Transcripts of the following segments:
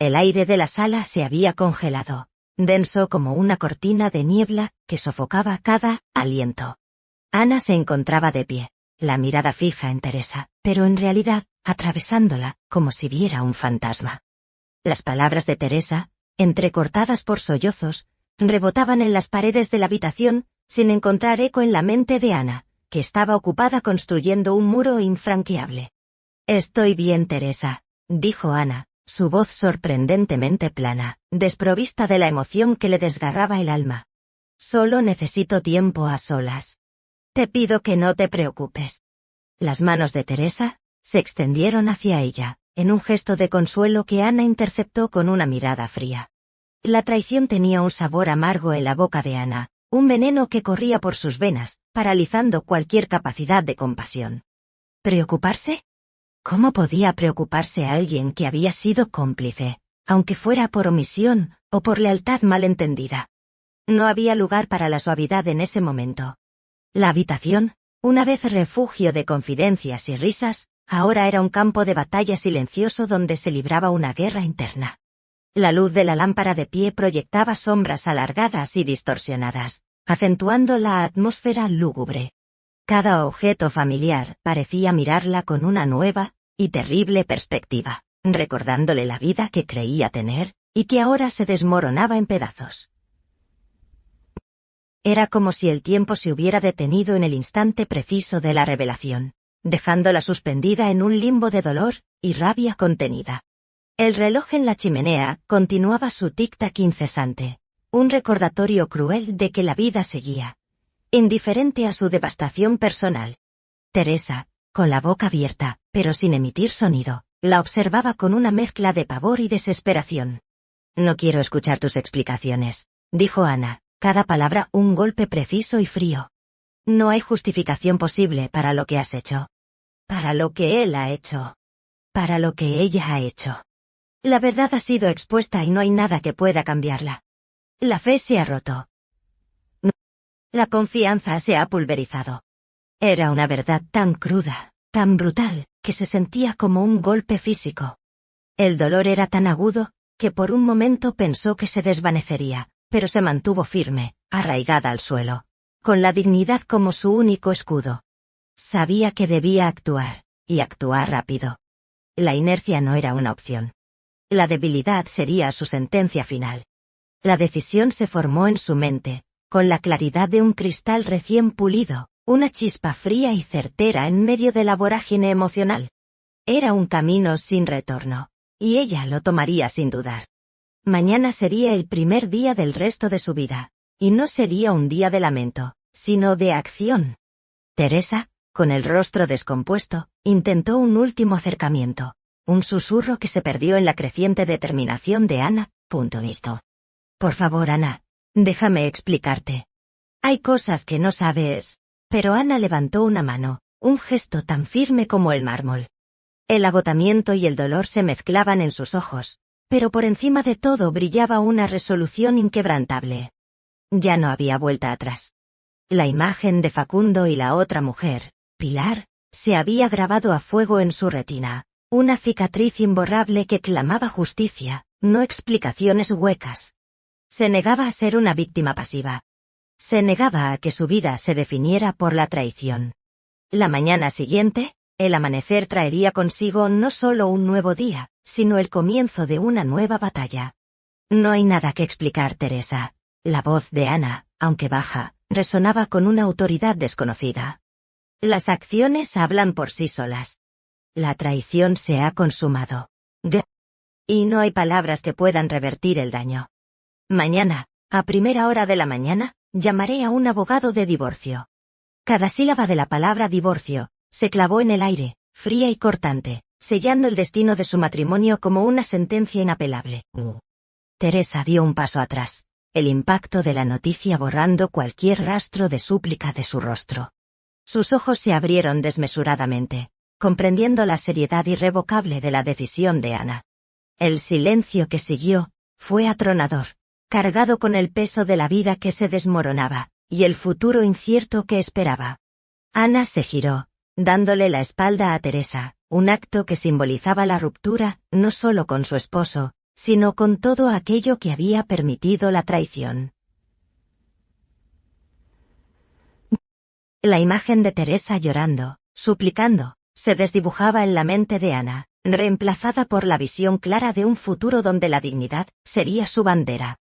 El aire de la sala se había congelado, denso como una cortina de niebla que sofocaba cada aliento. Ana se encontraba de pie, la mirada fija en Teresa, pero en realidad, atravesándola, como si viera un fantasma. Las palabras de Teresa, entrecortadas por sollozos, rebotaban en las paredes de la habitación, sin encontrar eco en la mente de Ana, que estaba ocupada construyendo un muro infranqueable. «Estoy bien, Teresa», dijo Ana, su voz sorprendentemente plana, desprovista de la emoción que le desgarraba el alma. «Solo necesito tiempo a solas. Te pido que no te preocupes». Las manos de Teresa se extendieron hacia ella, en un gesto de consuelo que Ana interceptó con una mirada fría. La traición tenía un sabor amargo en la boca de Ana, un veneno que corría por sus venas, paralizando cualquier capacidad de compasión. ¿Preocuparse? ¿Cómo podía preocuparse a alguien que había sido cómplice, aunque fuera por omisión o por lealtad malentendida? No había lugar para la suavidad en ese momento. La habitación, una vez refugio de confidencias y risas, ahora era un campo de batalla silencioso donde se libraba una guerra interna. La luz de la lámpara de pie proyectaba sombras alargadas y distorsionadas, acentuando la atmósfera lúgubre. Cada objeto familiar parecía mirarla con una nueva y terrible perspectiva, recordándole la vida que creía tener, y que ahora se desmoronaba en pedazos. Era como si el tiempo se hubiera detenido en el instante preciso de la revelación, dejándola suspendida en un limbo de dolor y rabia contenida. El reloj en la chimenea continuaba su tic-tac incesante, un recordatorio cruel de que la vida seguía, indiferente a su devastación personal. Teresa, con la boca abierta, pero sin emitir sonido, la observaba con una mezcla de pavor y desesperación. «No quiero escuchar tus explicaciones», dijo Ana, cada palabra un golpe preciso y frío. «No hay justificación posible para lo que has hecho. Para lo que él ha hecho. Para lo que ella ha hecho. La verdad ha sido expuesta y no hay nada que pueda cambiarla. La fe se ha roto. La confianza se ha pulverizado». Era una verdad tan cruda, tan brutal, que se sentía como un golpe físico. El dolor era tan agudo, que por un momento pensó que se desvanecería, pero se mantuvo firme, arraigada al suelo, con la dignidad como su único escudo. Sabía que debía actuar, y actuar rápido. La inercia no era una opción. La debilidad sería su sentencia final. La decisión se formó en su mente, con la claridad de un cristal recién pulido, una chispa fría y certera en medio de la vorágine emocional. Era un camino sin retorno, y ella lo tomaría sin dudar. Mañana sería el primer día del resto de su vida, y no sería un día de lamento, sino de acción. Teresa, con el rostro descompuesto, intentó un último acercamiento, un susurro que se perdió en la creciente determinación de Ana. «Por favor, Ana, déjame explicarte. Hay cosas que no sabes». Pero Ana levantó una mano, un gesto tan firme como el mármol. El agotamiento y el dolor se mezclaban en sus ojos, pero por encima de todo brillaba una resolución inquebrantable. Ya no había vuelta atrás. La imagen de Facundo y la otra mujer, Pilar, se había grabado a fuego en su retina, una cicatriz imborrable que clamaba justicia, no explicaciones huecas. Se negaba a ser una víctima pasiva. Se negaba a que su vida se definiera por la traición. La mañana siguiente, el amanecer traería consigo no solo un nuevo día, sino el comienzo de una nueva batalla. «No hay nada que explicar, Teresa». La voz de Ana, aunque baja, resonaba con una autoridad desconocida. «Las acciones hablan por sí solas. La traición se ha consumado. Y no hay palabras que puedan revertir el daño. Mañana, a primera hora de la mañana, llamaré a un abogado de divorcio». Cada sílaba de la palabra divorcio se clavó en el aire, fría y cortante, sellando el destino de su matrimonio como una sentencia inapelable. Teresa dio un paso atrás, el impacto de la noticia borrando cualquier rastro de súplica de su rostro. Sus ojos se abrieron desmesuradamente, comprendiendo la seriedad irrevocable de la decisión de Ana. El silencio que siguió fue atronador, cargado con el peso de la vida que se desmoronaba, y el futuro incierto que esperaba. Ana se giró, dándole la espalda a Teresa, un acto que simbolizaba la ruptura, no solo con su esposo, sino con todo aquello que había permitido la traición. La imagen de Teresa llorando, suplicando, se desdibujaba en la mente de Ana, reemplazada por la visión clara de un futuro donde la dignidad sería su bandera.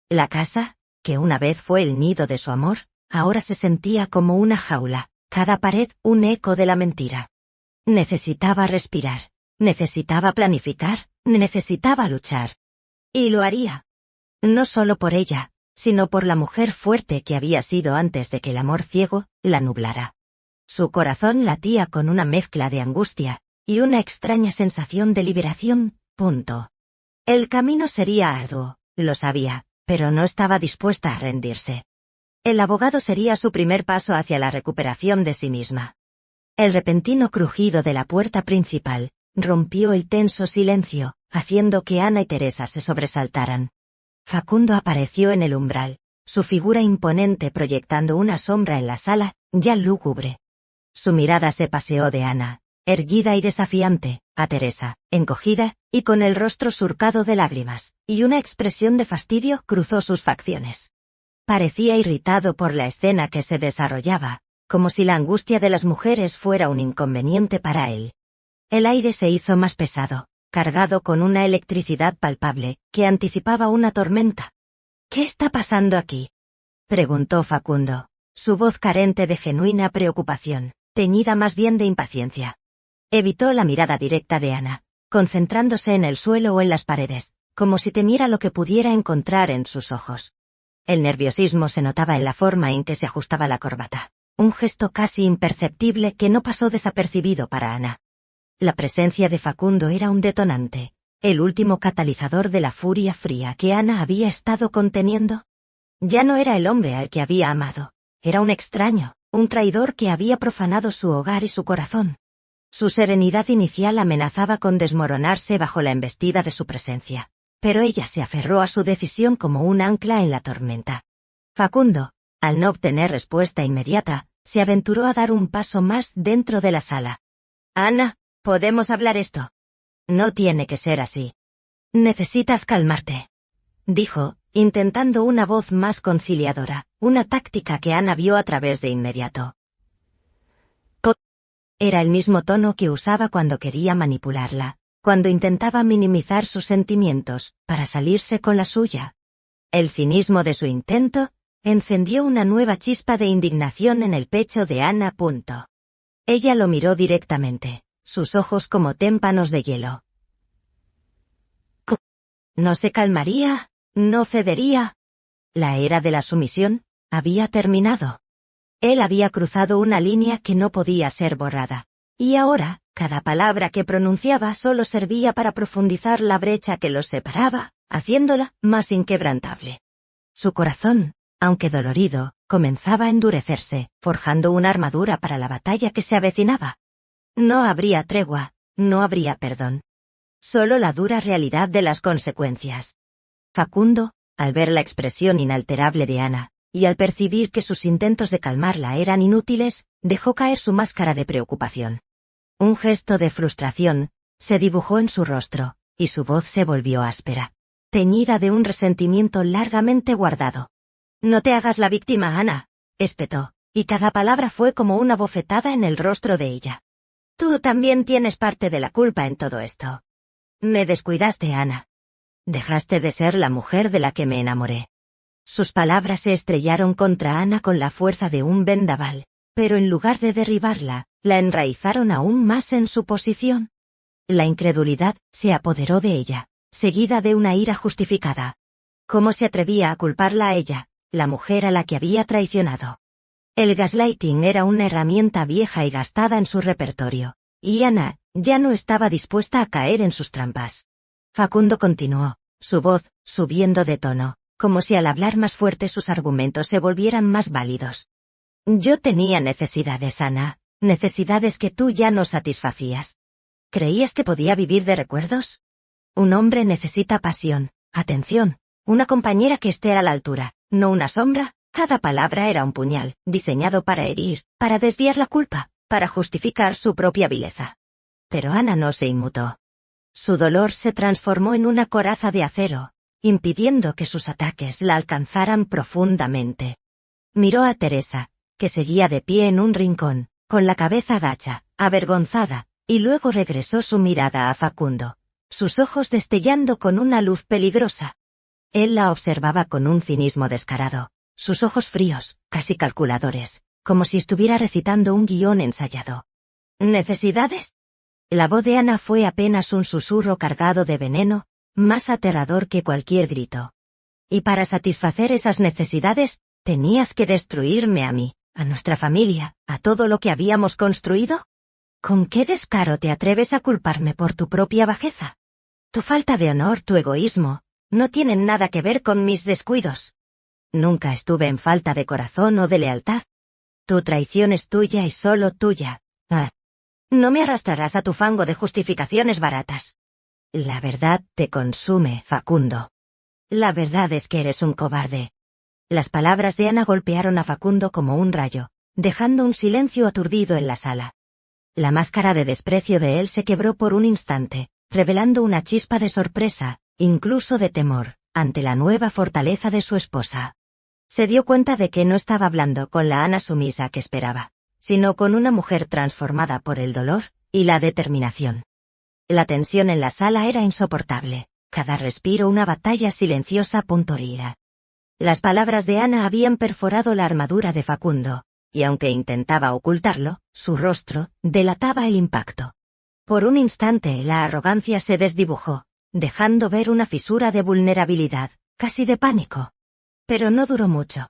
La casa, que una vez fue el nido de su amor, ahora se sentía como una jaula, cada pared un eco de la mentira. Necesitaba respirar, necesitaba planificar, necesitaba luchar. Y lo haría. No solo por ella, sino por la mujer fuerte que había sido antes de que el amor ciego la nublara. Su corazón latía con una mezcla de angustia y una extraña sensación de liberación. El camino sería arduo, lo sabía, pero no estaba dispuesta a rendirse. El abogado sería su primer paso hacia la recuperación de sí misma. El repentino crujido de la puerta principal rompió el tenso silencio, haciendo que Ana y Teresa se sobresaltaran. Facundo apareció en el umbral, su figura imponente proyectando una sombra en la sala, ya lúgubre. Su mirada se paseó de Ana, erguida y desafiante, a Teresa, encogida, y con el rostro surcado de lágrimas, y una expresión de fastidio cruzó sus facciones. Parecía irritado por la escena que se desarrollaba, como si la angustia de las mujeres fuera un inconveniente para él. El aire se hizo más pesado, cargado con una electricidad palpable, que anticipaba una tormenta. ¿Qué está pasando aquí?, preguntó Facundo, su voz carente de genuina preocupación, teñida más bien de impaciencia. Evitó la mirada directa de Ana, concentrándose en el suelo o en las paredes, como si temiera lo que pudiera encontrar en sus ojos. El nerviosismo se notaba en la forma en que se ajustaba la corbata, un gesto casi imperceptible que no pasó desapercibido para Ana. La presencia de Facundo era un detonante, el último catalizador de la furia fría que Ana había estado conteniendo. Ya no era el hombre al que había amado, era un extraño, un traidor que había profanado su hogar y su corazón. Su serenidad inicial amenazaba con desmoronarse bajo la embestida de su presencia, pero ella se aferró a su decisión como un ancla en la tormenta. Facundo, al no obtener respuesta inmediata, se aventuró a dar un paso más dentro de la sala. «Ana, ¿podemos hablar esto?» «No tiene que ser así. Necesitas calmarte», dijo, intentando una voz más conciliadora, una táctica que Ana vio a través de inmediato. Era el mismo tono que usaba cuando quería manipularla, cuando intentaba minimizar sus sentimientos, para salirse con la suya. El cinismo de su intento encendió una nueva chispa de indignación en el pecho de Ana. Ella lo miró directamente, sus ojos como témpanos de hielo. ¿No se calmaría? ¿No cedería? La era de la sumisión había terminado. Él había cruzado una línea que no podía ser borrada, y ahora, cada palabra que pronunciaba solo servía para profundizar la brecha que los separaba, haciéndola más inquebrantable. Su corazón, aunque dolorido, comenzaba a endurecerse, forjando una armadura para la batalla que se avecinaba. No habría tregua, no habría perdón. Solo la dura realidad de las consecuencias. Facundo, al ver la expresión inalterable de Ana, y al percibir que sus intentos de calmarla eran inútiles, dejó caer su máscara de preocupación. Un gesto de frustración se dibujó en su rostro, y su voz se volvió áspera, teñida de un resentimiento largamente guardado. «No te hagas la víctima, Ana», espetó, y cada palabra fue como una bofetada en el rostro de ella. «Tú también tienes parte de la culpa en todo esto. Me descuidaste, Ana. Dejaste de ser la mujer de la que me enamoré». Sus palabras se estrellaron contra Ana con la fuerza de un vendaval, pero en lugar de derribarla, la enraizaron aún más en su posición. La incredulidad se apoderó de ella, seguida de una ira justificada. ¿Cómo se atrevía a culparla a ella, la mujer a la que había traicionado? El gaslighting era una herramienta vieja y gastada en su repertorio, y Ana ya no estaba dispuesta a caer en sus trampas. Facundo continuó, su voz subiendo de tono, como si al hablar más fuerte sus argumentos se volvieran más válidos. «Yo tenía necesidades, Ana, necesidades que tú ya no satisfacías. ¿Creías que podía vivir de recuerdos? Un hombre necesita pasión, atención, una compañera que esté a la altura, no una sombra». Cada palabra era un puñal, diseñado para herir, para desviar la culpa, para justificar su propia vileza. Pero Ana no se inmutó. Su dolor se transformó en una coraza de acero, impidiendo que sus ataques la alcanzaran profundamente. Miró a Teresa, que seguía de pie en un rincón, con la cabeza gacha, avergonzada, y luego regresó su mirada a Facundo, sus ojos destellando con una luz peligrosa. Él la observaba con un cinismo descarado, sus ojos fríos, casi calculadores, como si estuviera recitando un guión ensayado. ¿Necesidades? La voz de Ana fue apenas un susurro cargado de veneno, más aterrador que cualquier grito. Y para satisfacer esas necesidades, tenías que destruirme a mí, a nuestra familia, a todo lo que habíamos construido. ¿Con qué descaro te atreves a culparme por tu propia bajeza? Tu falta de honor, tu egoísmo, no tienen nada que ver con mis descuidos. Nunca estuve en falta de corazón o de lealtad. Tu traición es tuya y solo tuya. No me arrastrarás a tu fango de justificaciones baratas. La verdad te consume, Facundo. La verdad es que eres un cobarde. Las palabras de Ana golpearon a Facundo como un rayo, dejando un silencio aturdido en la sala. La máscara de desprecio de él se quebró por un instante, revelando una chispa de sorpresa, incluso de temor, ante la nueva fortaleza de su esposa. Se dio cuenta de que no estaba hablando con la Ana sumisa que esperaba, sino con una mujer transformada por el dolor y la determinación. La tensión en la sala era insoportable, cada respiro una batalla silenciosa punturira. Las palabras de Ana habían perforado la armadura de Facundo, y aunque intentaba ocultarlo, su rostro delataba el impacto. Por un instante la arrogancia se desdibujó, dejando ver una fisura de vulnerabilidad, casi de pánico. Pero no duró mucho.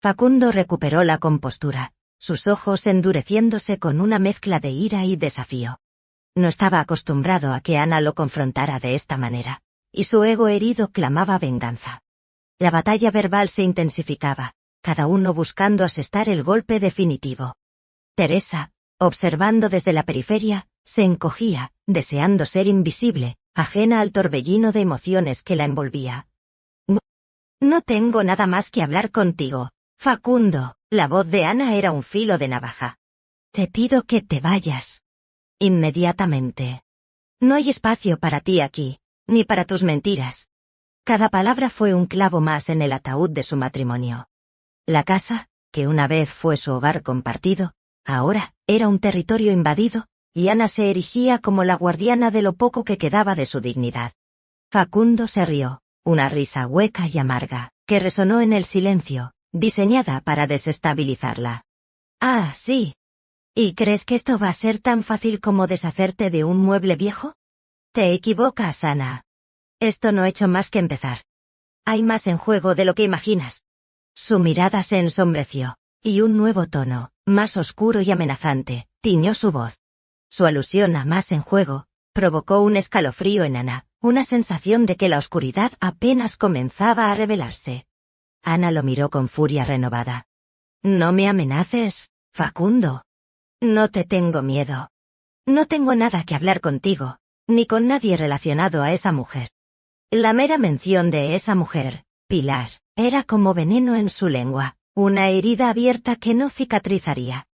Facundo recuperó la compostura, sus ojos endureciéndose con una mezcla de ira y desafío. No estaba acostumbrado a que Ana lo confrontara de esta manera, y su ego herido clamaba venganza. La batalla verbal se intensificaba, cada uno buscando asestar el golpe definitivo. Teresa, observando desde la periferia, se encogía, deseando ser invisible, ajena al torbellino de emociones que la envolvía. No tengo nada más que hablar contigo, Facundo. La voz de Ana era un filo de navaja. Te pido que te vayas. Inmediatamente. No hay espacio para ti aquí, ni para tus mentiras. Cada palabra fue un clavo más en el ataúd de su matrimonio. La casa, que una vez fue su hogar compartido, ahora era un territorio invadido, y Ana se erigía como la guardiana de lo poco que quedaba de su dignidad. Facundo se rió, una risa hueca y amarga, que resonó en el silencio, diseñada para desestabilizarla. Ah, sí. ¿Y crees que esto va a ser tan fácil como deshacerte de un mueble viejo? Te equivocas, Ana. Esto no ha hecho más que empezar. Hay más en juego de lo que imaginas. Su mirada se ensombreció, y un nuevo tono, más oscuro y amenazante, tiñó su voz. Su alusión a más en juego, provocó un escalofrío en Ana, una sensación de que la oscuridad apenas comenzaba a revelarse. Ana lo miró con furia renovada. No me amenaces, Facundo. No te tengo miedo. No tengo nada que hablar contigo, ni con nadie relacionado a esa mujer. La mera mención de esa mujer, Pilar, era como veneno en su lengua, una herida abierta que no cicatrizaría.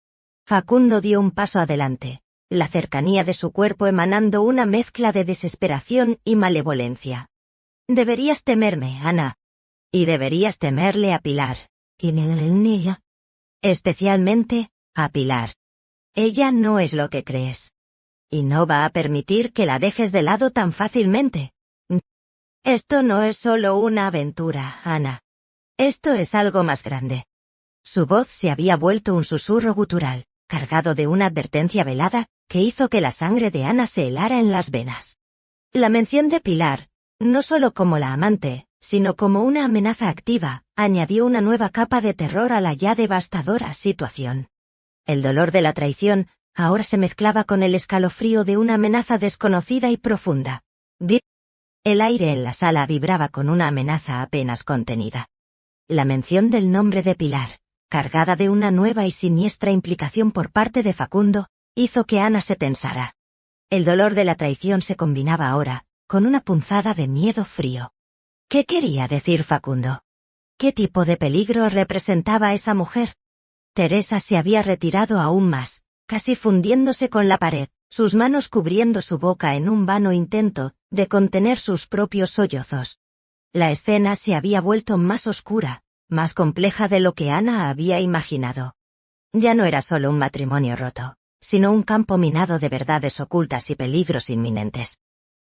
Facundo dio un paso adelante, la cercanía de su cuerpo emanando una mezcla de desesperación y malevolencia. Deberías temerme, Ana. Y deberías temerle a Pilar. ¿Quién es ella? Especialmente, a Pilar. Ella no es lo que crees. Y no va a permitir que la dejes de lado tan fácilmente. Esto no es solo una aventura, Ana. Esto es algo más grande. Su voz se había vuelto un susurro gutural, cargado de una advertencia velada, que hizo que la sangre de Ana se helara en las venas. La mención de Pilar, no solo como la amante, sino como una amenaza activa, añadió una nueva capa de terror a la ya devastadora situación. El dolor de la traición, ahora se mezclaba con el escalofrío de una amenaza desconocida y profunda. El aire en la sala vibraba con una amenaza apenas contenida. La mención del nombre de Pilar, cargada de una nueva y siniestra implicación por parte de Facundo, hizo que Ana se tensara. El dolor de la traición se combinaba ahora, con una punzada de miedo frío. ¿Qué quería decir Facundo? ¿Qué tipo de peligro representaba esa mujer? Teresa se había retirado aún más, casi fundiéndose con la pared, sus manos cubriendo su boca en un vano intento de contener sus propios sollozos. La escena se había vuelto más oscura, más compleja de lo que Ana había imaginado. Ya no era solo un matrimonio roto, sino un campo minado de verdades ocultas y peligros inminentes.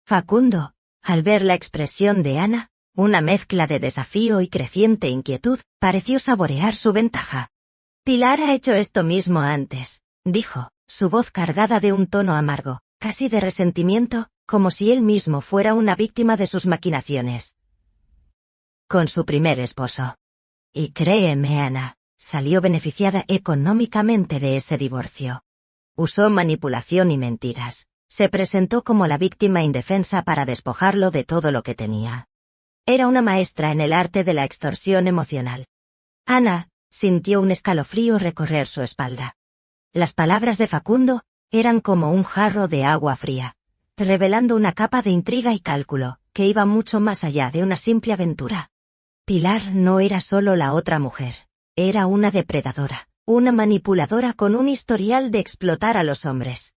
Facundo, al ver la expresión de Ana, una mezcla de desafío y creciente inquietud, pareció saborear su ventaja. Pilar ha hecho esto mismo antes, dijo, su voz cargada de un tono amargo, casi de resentimiento, como si él mismo fuera una víctima de sus maquinaciones. Con su primer esposo. Y créeme, Ana, salió beneficiada económicamente de ese divorcio. Usó manipulación y mentiras. Se presentó como la víctima indefensa para despojarlo de todo lo que tenía. Era una maestra en el arte de la extorsión emocional. Ana sintió un escalofrío recorrer su espalda. Las palabras de Facundo eran como un jarro de agua fría, revelando una capa de intriga y cálculo, que iba mucho más allá de una simple aventura. Pilar no era solo la otra mujer, era una depredadora, una manipuladora con un historial de explotar a los hombres.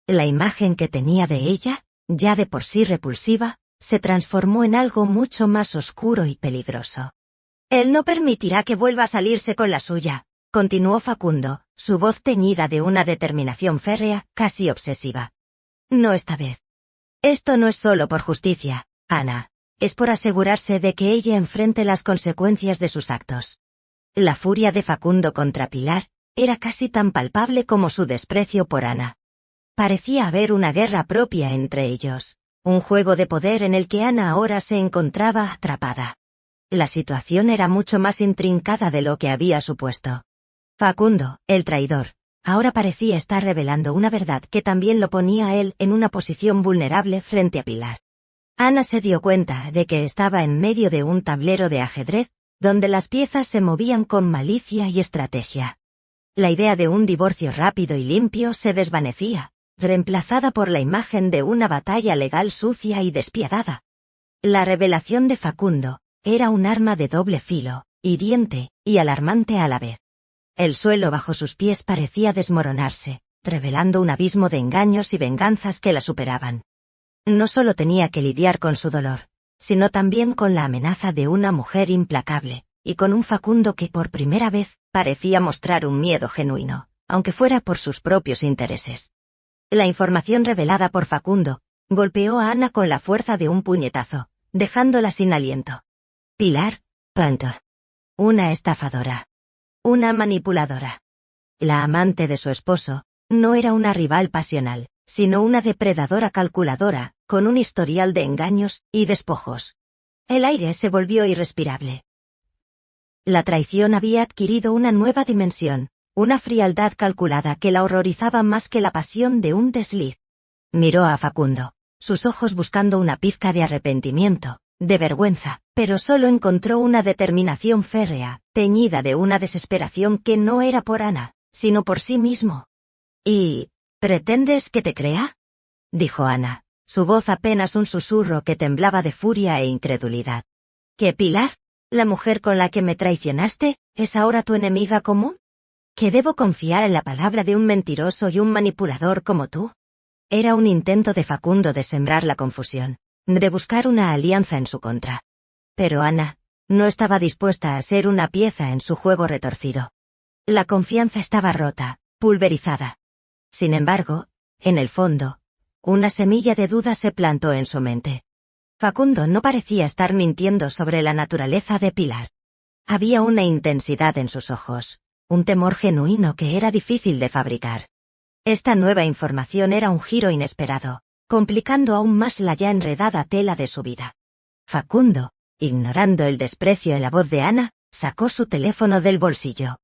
La imagen que tenía de ella, ya de por sí repulsiva, se transformó en algo mucho más oscuro y peligroso. Él no permitirá que vuelva a salirse con la suya, continuó Facundo, su voz teñida de una determinación férrea, casi obsesiva. No esta vez. Esto no es solo por justicia, Ana, es por asegurarse de que ella enfrente las consecuencias de sus actos. La furia de Facundo contra Pilar era casi tan palpable como su desprecio por Ana. Parecía haber una guerra propia entre ellos, un juego de poder en el que Ana ahora se encontraba atrapada. La situación era mucho más intrincada de lo que había supuesto. Facundo, el traidor, ahora parecía estar revelando una verdad que también lo ponía a él en una posición vulnerable frente a Pilar. Ana se dio cuenta de que estaba en medio de un tablero de ajedrez, donde las piezas se movían con malicia y estrategia. La idea de un divorcio rápido y limpio se desvanecía, reemplazada por la imagen de una batalla legal sucia y despiadada. La revelación de Facundo era un arma de doble filo, hiriente y alarmante a la vez. El suelo bajo sus pies parecía desmoronarse, revelando un abismo de engaños y venganzas que la superaban. No solo tenía que lidiar con su dolor, sino también con la amenaza de una mujer implacable, y con un Facundo que por primera vez parecía mostrar un miedo genuino, aunque fuera por sus propios intereses. La información revelada por Facundo golpeó a Ana con la fuerza de un puñetazo, dejándola sin aliento. Pilar, Panto. Una estafadora. Una manipuladora. La amante de su esposo no era una rival pasional, sino una depredadora calculadora, con un historial de engaños y despojos. El aire se volvió irrespirable. La traición había adquirido una nueva dimensión, una frialdad calculada que la horrorizaba más que la pasión de un desliz. Miró a Facundo, sus ojos buscando una pizca de arrepentimiento, de vergüenza, pero solo encontró una determinación férrea, teñida de una desesperación que no era por Ana, sino por sí mismo. ¿Y pretendes que te crea?, dijo Ana, su voz apenas un susurro que temblaba de furia e incredulidad. ¿Que Pilar, la mujer con la que me traicionaste, es ahora tu enemiga común? ¿Que debo confiar en la palabra de un mentiroso y un manipulador como tú? Era un intento de Facundo de sembrar la confusión, de buscar una alianza en su contra. Pero Ana no estaba dispuesta a ser una pieza en su juego retorcido. La confianza estaba rota, pulverizada. Sin embargo, en el fondo, una semilla de duda se plantó en su mente. Facundo no parecía estar mintiendo sobre la naturaleza de Pilar. Había una intensidad en sus ojos, un temor genuino que era difícil de fabricar. Esta nueva información era un giro inesperado, complicando aún más la ya enredada tela de su vida. Facundo, ignorando el desprecio en la voz de Ana, sacó su teléfono del bolsillo.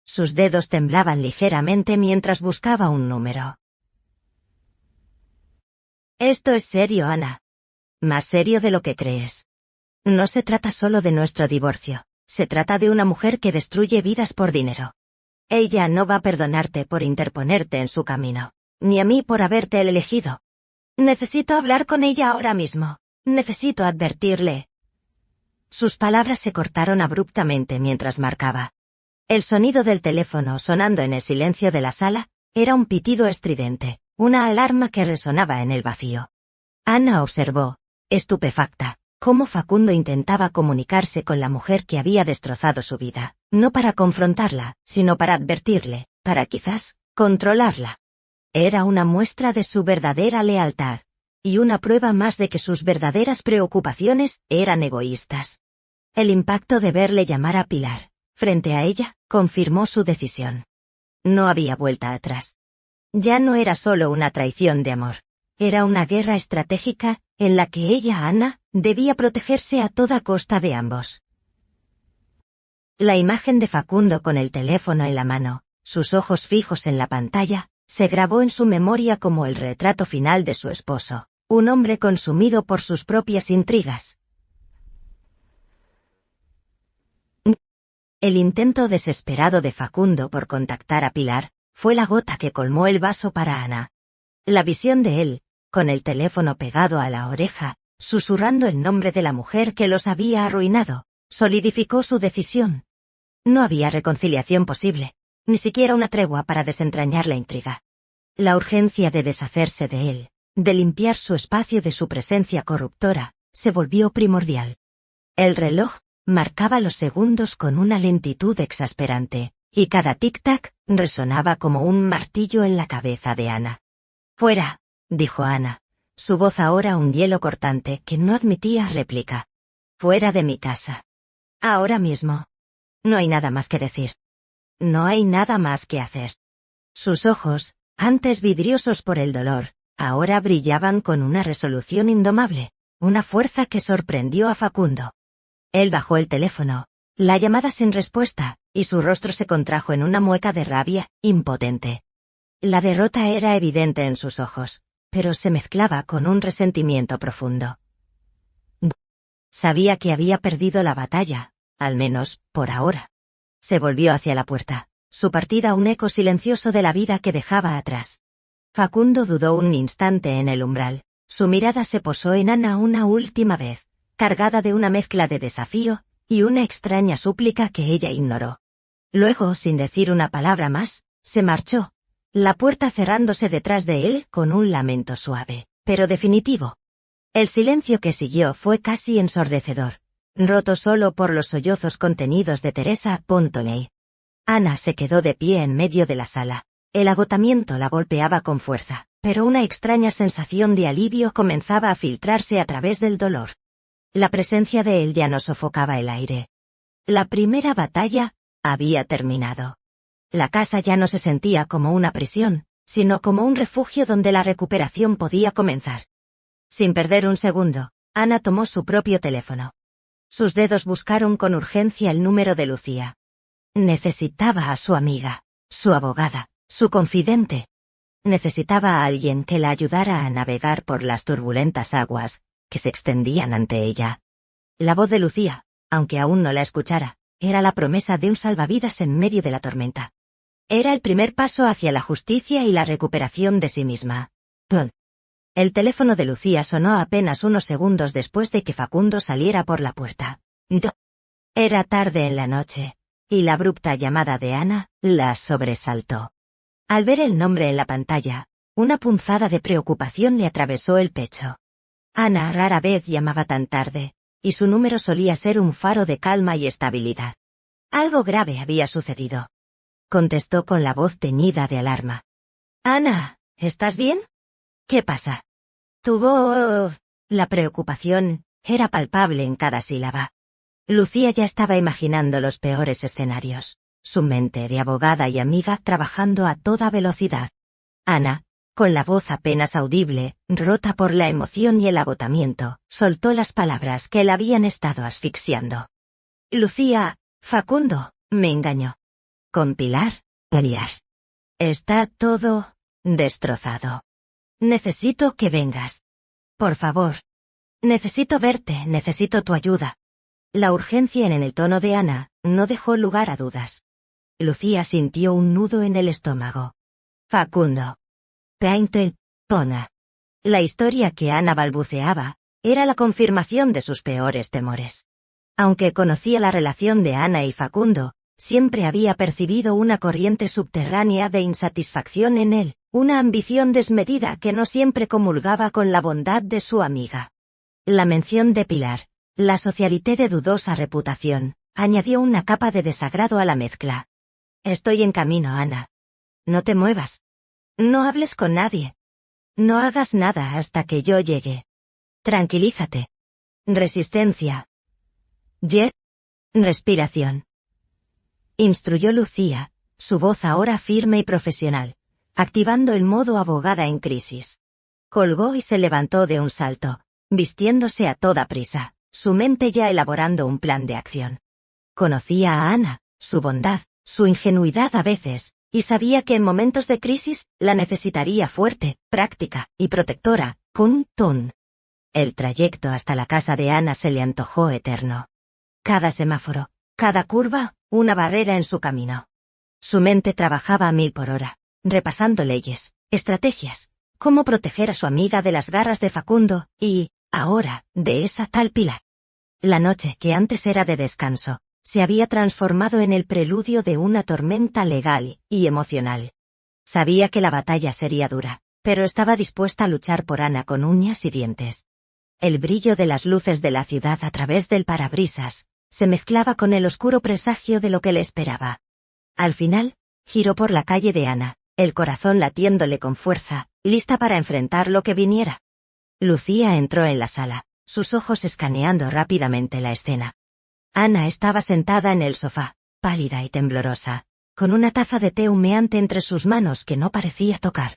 Sus dedos temblaban ligeramente mientras buscaba un número. Esto es serio, Ana. Más serio de lo que crees. No se trata solo de nuestro divorcio, se trata de una mujer que destruye vidas por dinero. Ella no va a perdonarte por interponerte en su camino, ni a mí por haberte elegido. Necesito hablar con ella ahora mismo. Necesito advertirle. Sus palabras se cortaron abruptamente mientras marcaba. El sonido del teléfono sonando en el silencio de la sala era un pitido estridente, una alarma que resonaba en el vacío. Ana observó, estupefacta, cómo Facundo intentaba comunicarse con la mujer que había destrozado su vida, no para confrontarla, sino para advertirle, para quizás, controlarla. Era una muestra de su verdadera lealtad, y una prueba más de que sus verdaderas preocupaciones eran egoístas. El impacto de verle llamar a Pilar, frente a ella, confirmó su decisión. No había vuelta atrás. Ya no era solo una traición de amor. Era una guerra estratégica, en la que ella, Ana, debía protegerse a toda costa de ambos. La imagen de Facundo con el teléfono en la mano, sus ojos fijos en la pantalla, se grabó en su memoria como el retrato final de su esposo, un hombre consumido por sus propias intrigas. El intento desesperado de Facundo por contactar a Pilar fue la gota que colmó el vaso para Ana. La visión de él, con el teléfono pegado a la oreja, susurrando el nombre de la mujer que los había arruinado, solidificó su decisión. No había reconciliación posible, ni siquiera una tregua para desentrañar la intriga. La urgencia de deshacerse de él, de limpiar su espacio de su presencia corruptora, se volvió primordial. El reloj marcaba los segundos con una lentitud exasperante, y cada tic-tac resonaba como un martillo en la cabeza de Ana. «Fuera», dijo Ana, su voz ahora un hielo cortante que no admitía réplica. «Fuera de mi casa. Ahora mismo. No hay nada más que decir. No hay nada más que hacer». Sus ojos, antes vidriosos por el dolor, ahora brillaban con una resolución indomable, una fuerza que sorprendió a Facundo. Él bajó el teléfono, la llamada sin respuesta, y su rostro se contrajo en una mueca de rabia, impotente. La derrota era evidente en sus ojos, pero se mezclaba con un resentimiento profundo. Sabía que había perdido la batalla, al menos, por ahora. Se volvió hacia la puerta, su partida un eco silencioso de la vida que dejaba atrás. Facundo dudó un instante en el umbral, su mirada se posó en Ana una última vez, cargada de una mezcla de desafío y una extraña súplica que ella ignoró. Luego, sin decir una palabra más, se marchó, la puerta cerrándose detrás de él con un lamento suave, pero definitivo. El silencio que siguió fue casi ensordecedor, roto solo por los sollozos contenidos de Teresa Pontoney. Ana se quedó de pie en medio de la sala. El agotamiento la golpeaba con fuerza, pero una extraña sensación de alivio comenzaba a filtrarse a través del dolor. La presencia de él ya no sofocaba el aire. La primera batalla había terminado. La casa ya no se sentía como una prisión, sino como un refugio donde la recuperación podía comenzar. Sin perder un segundo, Ana tomó su propio teléfono. Sus dedos buscaron con urgencia el número de Lucía. Necesitaba a su amiga, su abogada, su confidente. Necesitaba a alguien que la ayudara a navegar por las turbulentas aguas que se extendían ante ella. La voz de Lucía, aunque aún no la escuchara, era la promesa de un salvavidas en medio de la tormenta. Era el primer paso hacia la justicia y la recuperación de sí misma. ¡Pum! El teléfono de Lucía sonó apenas unos segundos después de que Facundo saliera por la puerta. Era tarde en la noche, y la abrupta llamada de Ana la sobresaltó. Al ver el nombre en la pantalla, una punzada de preocupación le atravesó el pecho. Ana rara vez llamaba tan tarde, y su número solía ser un faro de calma y estabilidad. Algo grave había sucedido. Contestó con la voz teñida de alarma. «Ana, ¿estás bien? ¿Qué pasa?» Tu voz. La preocupación era palpable en cada sílaba. Lucía ya estaba imaginando los peores escenarios, su mente de abogada y amiga trabajando a toda velocidad. Ana, con la voz apenas audible, rota por la emoción y el agotamiento, soltó las palabras que la habían estado asfixiando. Lucía, Facundo, me engañó. Con Pilar, Pilar. Está todo destrozado. Necesito que vengas. Por favor. Necesito verte, necesito tu ayuda. La urgencia en el tono de Ana no dejó lugar a dudas. Lucía sintió un nudo en el estómago. Facundo. Painted, Pona. La historia que Ana balbuceaba era la confirmación de sus peores temores. Aunque conocía la relación de Ana y Facundo, siempre había percibido una corriente subterránea de insatisfacción en él, una ambición desmedida que no siempre comulgaba con la bondad de su amiga. La mención de Pilar, la socialité de dudosa reputación, añadió una capa de desagrado a la mezcla. Estoy en camino, Ana. No te muevas. No hables con nadie. No hagas nada hasta que yo llegue. Tranquilízate. Resistencia. Jet. Respiración. Instruyó Lucía, su voz ahora firme y profesional, activando el modo abogada en crisis. Colgó y se levantó de un salto, vistiéndose a toda prisa, su mente ya elaborando un plan de acción. Conocía a Ana, su bondad, su ingenuidad a veces, y sabía que en momentos de crisis la necesitaría fuerte, práctica y protectora, con ton. El trayecto hasta la casa de Ana se le antojó eterno. Cada semáforo, cada curva, una barrera en su camino. Su mente trabajaba a 1000 por hora, repasando leyes, estrategias, cómo proteger a su amiga de las garras de Facundo, y, ahora, de esa tal Pilar. La noche, que antes era de descanso, se había transformado en el preludio de una tormenta legal y emocional. Sabía que la batalla sería dura, pero estaba dispuesta a luchar por Ana con uñas y dientes. El brillo de las luces de la ciudad a través del parabrisas se mezclaba con el oscuro presagio de lo que le esperaba. Al final, giró por la calle de Ana, el corazón latiéndole con fuerza, lista para enfrentar lo que viniera. Lucía entró en la sala, sus ojos escaneando rápidamente la escena. Ana estaba sentada en el sofá, pálida y temblorosa, con una taza de té humeante entre sus manos que no parecía tocar.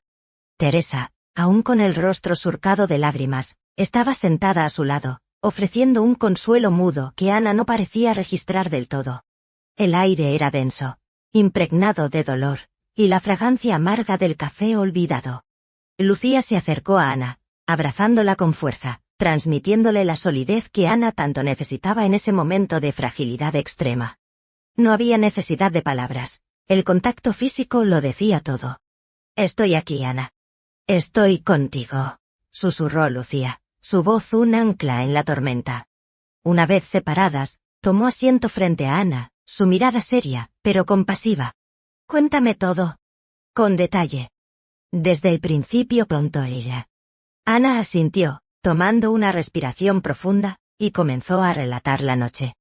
Teresa, aún con el rostro surcado de lágrimas, estaba sentada a su lado, ofreciendo un consuelo mudo que Ana no parecía registrar del todo. El aire era denso, impregnado de dolor, y la fragancia amarga del café olvidado. Lucía se acercó a Ana, abrazándola con fuerza, transmitiéndole la solidez que Ana tanto necesitaba en ese momento de fragilidad extrema. No había necesidad de palabras, el contacto físico lo decía todo. Estoy aquí, Ana. Estoy contigo, susurró Lucía, su voz un ancla en la tormenta. Una vez separadas, tomó asiento frente a Ana, su mirada seria, pero compasiva. Cuéntame todo. Con detalle. Desde el principio, contó ella. Ana asintió, tomando una respiración profunda, y comenzó a relatar la noche.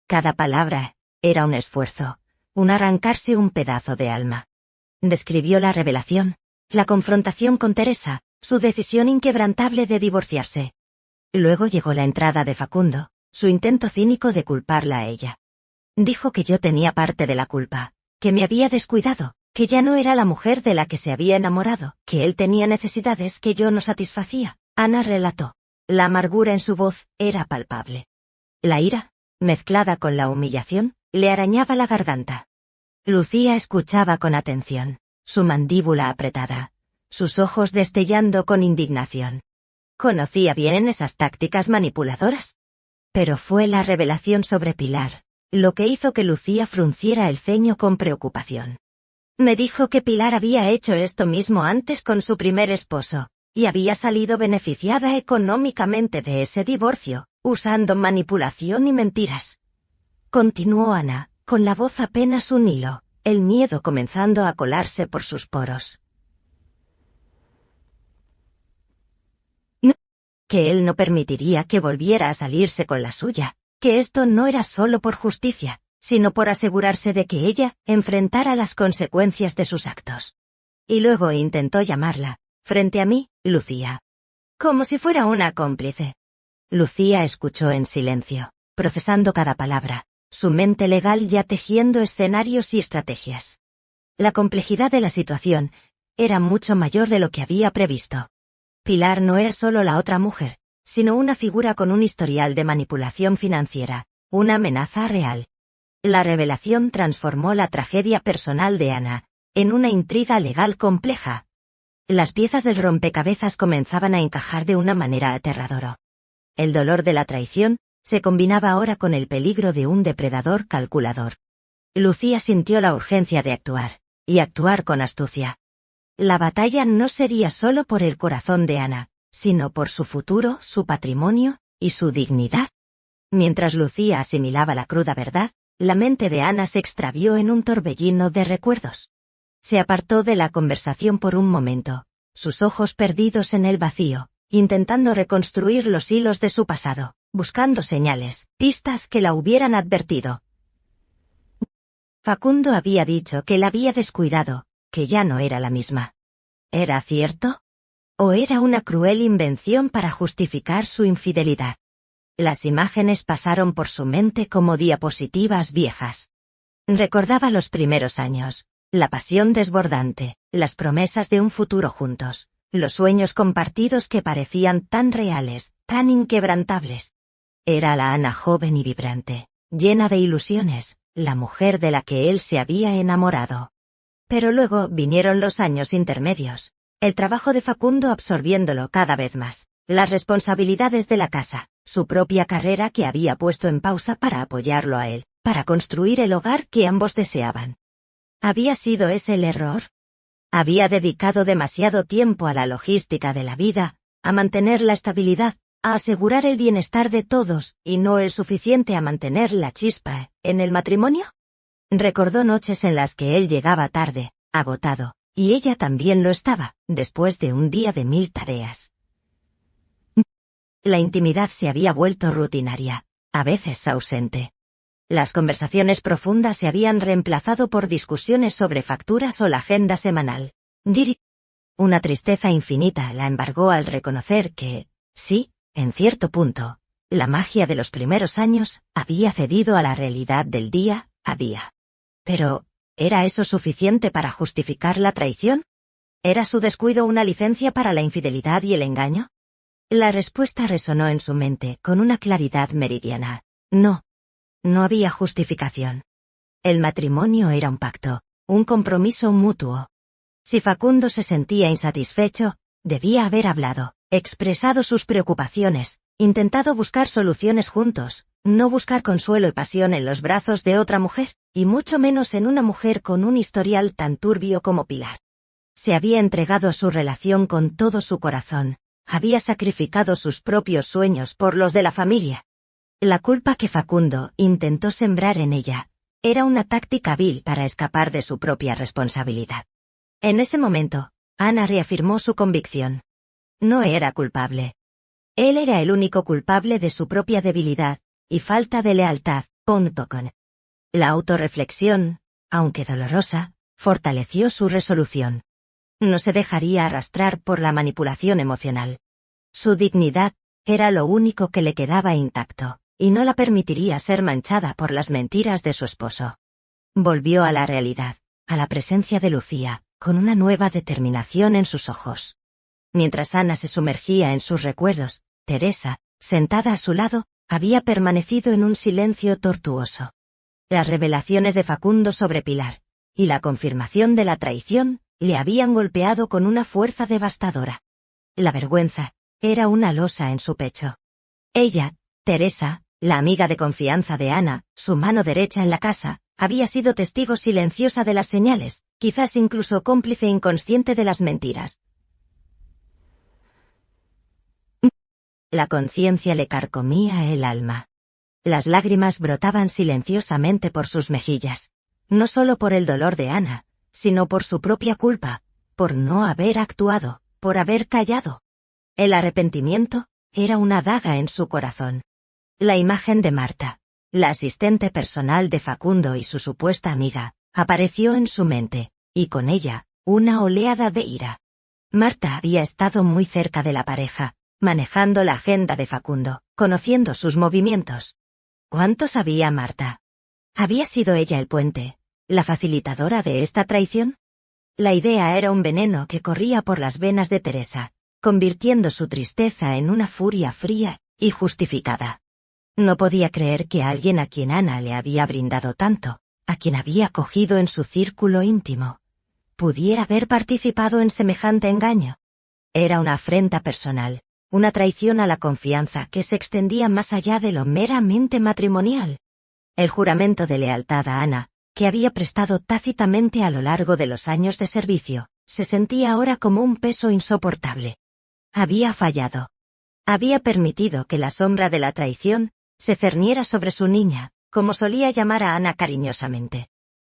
Cada palabra era un esfuerzo, un arrancarse un pedazo de alma. Describió la revelación, la confrontación con Teresa, su decisión inquebrantable de divorciarse. Luego llegó la entrada de Facundo, su intento cínico de culparla a ella. Dijo que yo tenía parte de la culpa, que me había descuidado, que ya no era la mujer de la que se había enamorado, que él tenía necesidades que yo no satisfacía. Ana relató. La amargura en su voz era palpable. La ira, mezclada con la humillación, le arañaba la garganta. Lucía escuchaba con atención, su mandíbula apretada, sus ojos destellando con indignación. Conocía bien esas tácticas manipuladoras. Pero fue la revelación sobre Pilar, lo que hizo que Lucía frunciera el ceño con preocupación. Me dijo que Pilar había hecho esto mismo antes con su primer esposo, y había salido beneficiada económicamente de ese divorcio, usando manipulación y mentiras. Continuó Ana, con la voz apenas un hilo, el miedo comenzando a colarse por sus poros. No, que él no permitiría que volviera a salirse con la suya, que esto no era solo por justicia, sino por asegurarse de que ella enfrentara las consecuencias de sus actos. Y luego intentó llamarla, frente a mí, Lucía. Como si fuera una cómplice. Lucía escuchó en silencio, procesando cada palabra, su mente legal ya tejiendo escenarios y estrategias. La complejidad de la situación era mucho mayor de lo que había previsto. Pilar no era solo la otra mujer, sino una figura con un historial de manipulación financiera, una amenaza real. La revelación transformó la tragedia personal de Ana en una intriga legal compleja. Las piezas del rompecabezas comenzaban a encajar de una manera aterradora. El dolor de la traición se combinaba ahora con el peligro de un depredador calculador. Lucía sintió la urgencia de actuar, y actuar con astucia. La batalla no sería solo por el corazón de Ana, sino por su futuro, su patrimonio y su dignidad. Mientras Lucía asimilaba la cruda verdad, la mente de Ana se extravió en un torbellino de recuerdos. Se apartó de la conversación por un momento, sus ojos perdidos en el vacío, intentando reconstruir los hilos de su pasado, buscando señales, pistas que la hubieran advertido. Facundo había dicho que la había descuidado, que ya no era la misma. ¿Era cierto? ¿O era una cruel invención para justificar su infidelidad? Las imágenes pasaron por su mente como diapositivas viejas. Recordaba los primeros años, la pasión desbordante, las promesas de un futuro juntos, los sueños compartidos que parecían tan reales, tan inquebrantables. Era la Ana joven y vibrante, llena de ilusiones, la mujer de la que él se había enamorado. Pero luego vinieron los años intermedios, el trabajo de Facundo absorbiéndolo cada vez más, las responsabilidades de la casa, su propia carrera que había puesto en pausa para apoyarlo a él, para construir el hogar que ambos deseaban. ¿Había sido ese el error? Había dedicado demasiado tiempo a la logística de la vida, a mantener la estabilidad, a asegurar el bienestar de todos, y no el suficiente a mantener la chispa en el matrimonio. Recordó noches en las que él llegaba tarde, agotado, y ella también lo estaba, después de un día de 1000 tareas. La intimidad se había vuelto rutinaria, a veces ausente. Las conversaciones profundas se habían reemplazado por discusiones sobre facturas o la agenda semanal. Una tristeza infinita la embargó al reconocer que, sí, en cierto punto, la magia de los primeros años había cedido a la realidad del día a día. Pero, ¿era eso suficiente para justificar la traición? ¿Era su descuido una licencia para la infidelidad y el engaño? La respuesta resonó en su mente con una claridad meridiana. No. No había justificación. El matrimonio era un pacto, un compromiso mutuo. Si Facundo se sentía insatisfecho, debía haber hablado, expresado sus preocupaciones, intentado buscar soluciones juntos, no buscar consuelo y pasión en los brazos de otra mujer, y mucho menos en una mujer con un historial tan turbio como Pilar. Se había entregado a su relación con todo su corazón, había sacrificado sus propios sueños por los de la familia. La culpa que Facundo intentó sembrar en ella era una táctica vil para escapar de su propia responsabilidad. En ese momento, Ana reafirmó su convicción. No era culpable. Él era el único culpable de su propia debilidad y falta de lealtad, junto con la autorreflexión, aunque dolorosa, fortaleció su resolución. No se dejaría arrastrar por la manipulación emocional. Su dignidad era lo único que le quedaba intacto, y no la permitiría ser manchada por las mentiras de su esposo. Volvió a la realidad, a la presencia de Lucía, con una nueva determinación en sus ojos. Mientras Ana se sumergía en sus recuerdos, Teresa, sentada a su lado, había permanecido en un silencio tortuoso. Las revelaciones de Facundo sobre Pilar, y la confirmación de la traición, le habían golpeado con una fuerza devastadora. La vergüenza era una losa en su pecho. Ella, Teresa, la amiga de confianza de Ana, su mano derecha en la casa, había sido testigo silenciosa de las señales, quizás incluso cómplice inconsciente de las mentiras. La conciencia le carcomía el alma. Las lágrimas brotaban silenciosamente por sus mejillas, no solo por el dolor de Ana, sino por su propia culpa, por no haber actuado, por haber callado. El arrepentimiento era una daga en su corazón. La imagen de Marta, la asistente personal de Facundo y su supuesta amiga, apareció en su mente, y con ella, una oleada de ira. Marta había estado muy cerca de la pareja, manejando la agenda de Facundo, conociendo sus movimientos. ¿Cuánto sabía Marta? ¿Había sido ella el puente, la facilitadora de esta traición? La idea era un veneno que corría por las venas de Teresa, convirtiendo su tristeza en una furia fría y justificada. No podía creer que alguien a quien Ana le había brindado tanto, a quien había cogido en su círculo íntimo, pudiera haber participado en semejante engaño. Era una afrenta personal, una traición a la confianza que se extendía más allá de lo meramente matrimonial. El juramento de lealtad a Ana, que había prestado tácitamente a lo largo de los años de servicio, se sentía ahora como un peso insoportable. Había fallado. Había permitido que la sombra de la traición se cerniera sobre su niña, como solía llamar a Ana cariñosamente.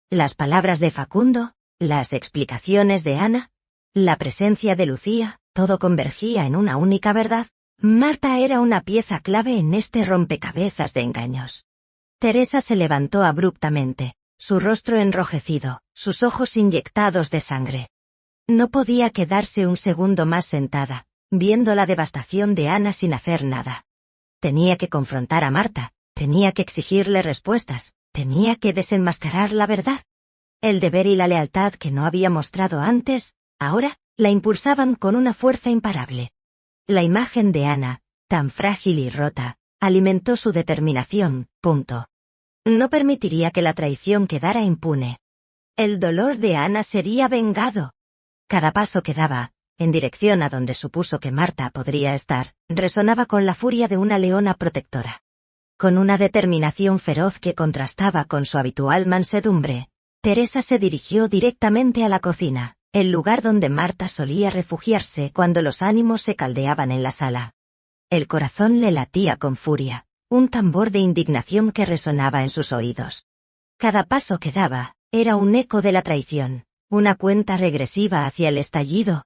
Las palabras de Facundo, las explicaciones de Ana, la presencia de Lucía, todo convergía en una única verdad. Marta era una pieza clave en este rompecabezas de engaños. Teresa se levantó abruptamente, su rostro enrojecido, sus ojos inyectados de sangre. No podía quedarse un segundo más sentada, viendo la devastación de Ana sin hacer nada. Tenía que confrontar a Marta, tenía que exigirle respuestas, tenía que desenmascarar la verdad. El deber y la lealtad que no había mostrado antes, ahora, la impulsaban con una fuerza imparable. La imagen de Ana, tan frágil y rota, alimentó su determinación. No permitiría que la traición quedara impune. El dolor de Ana sería vengado. Cada paso que daba, en dirección a donde supuso que Marta podría estar, resonaba con la furia de una leona protectora. Con una determinación feroz que contrastaba con su habitual mansedumbre, Teresa se dirigió directamente a la cocina, el lugar donde Marta solía refugiarse cuando los ánimos se caldeaban en la sala. El corazón le latía con furia, un tambor de indignación que resonaba en sus oídos. Cada paso que daba, era un eco de la traición, una cuenta regresiva hacia el estallido.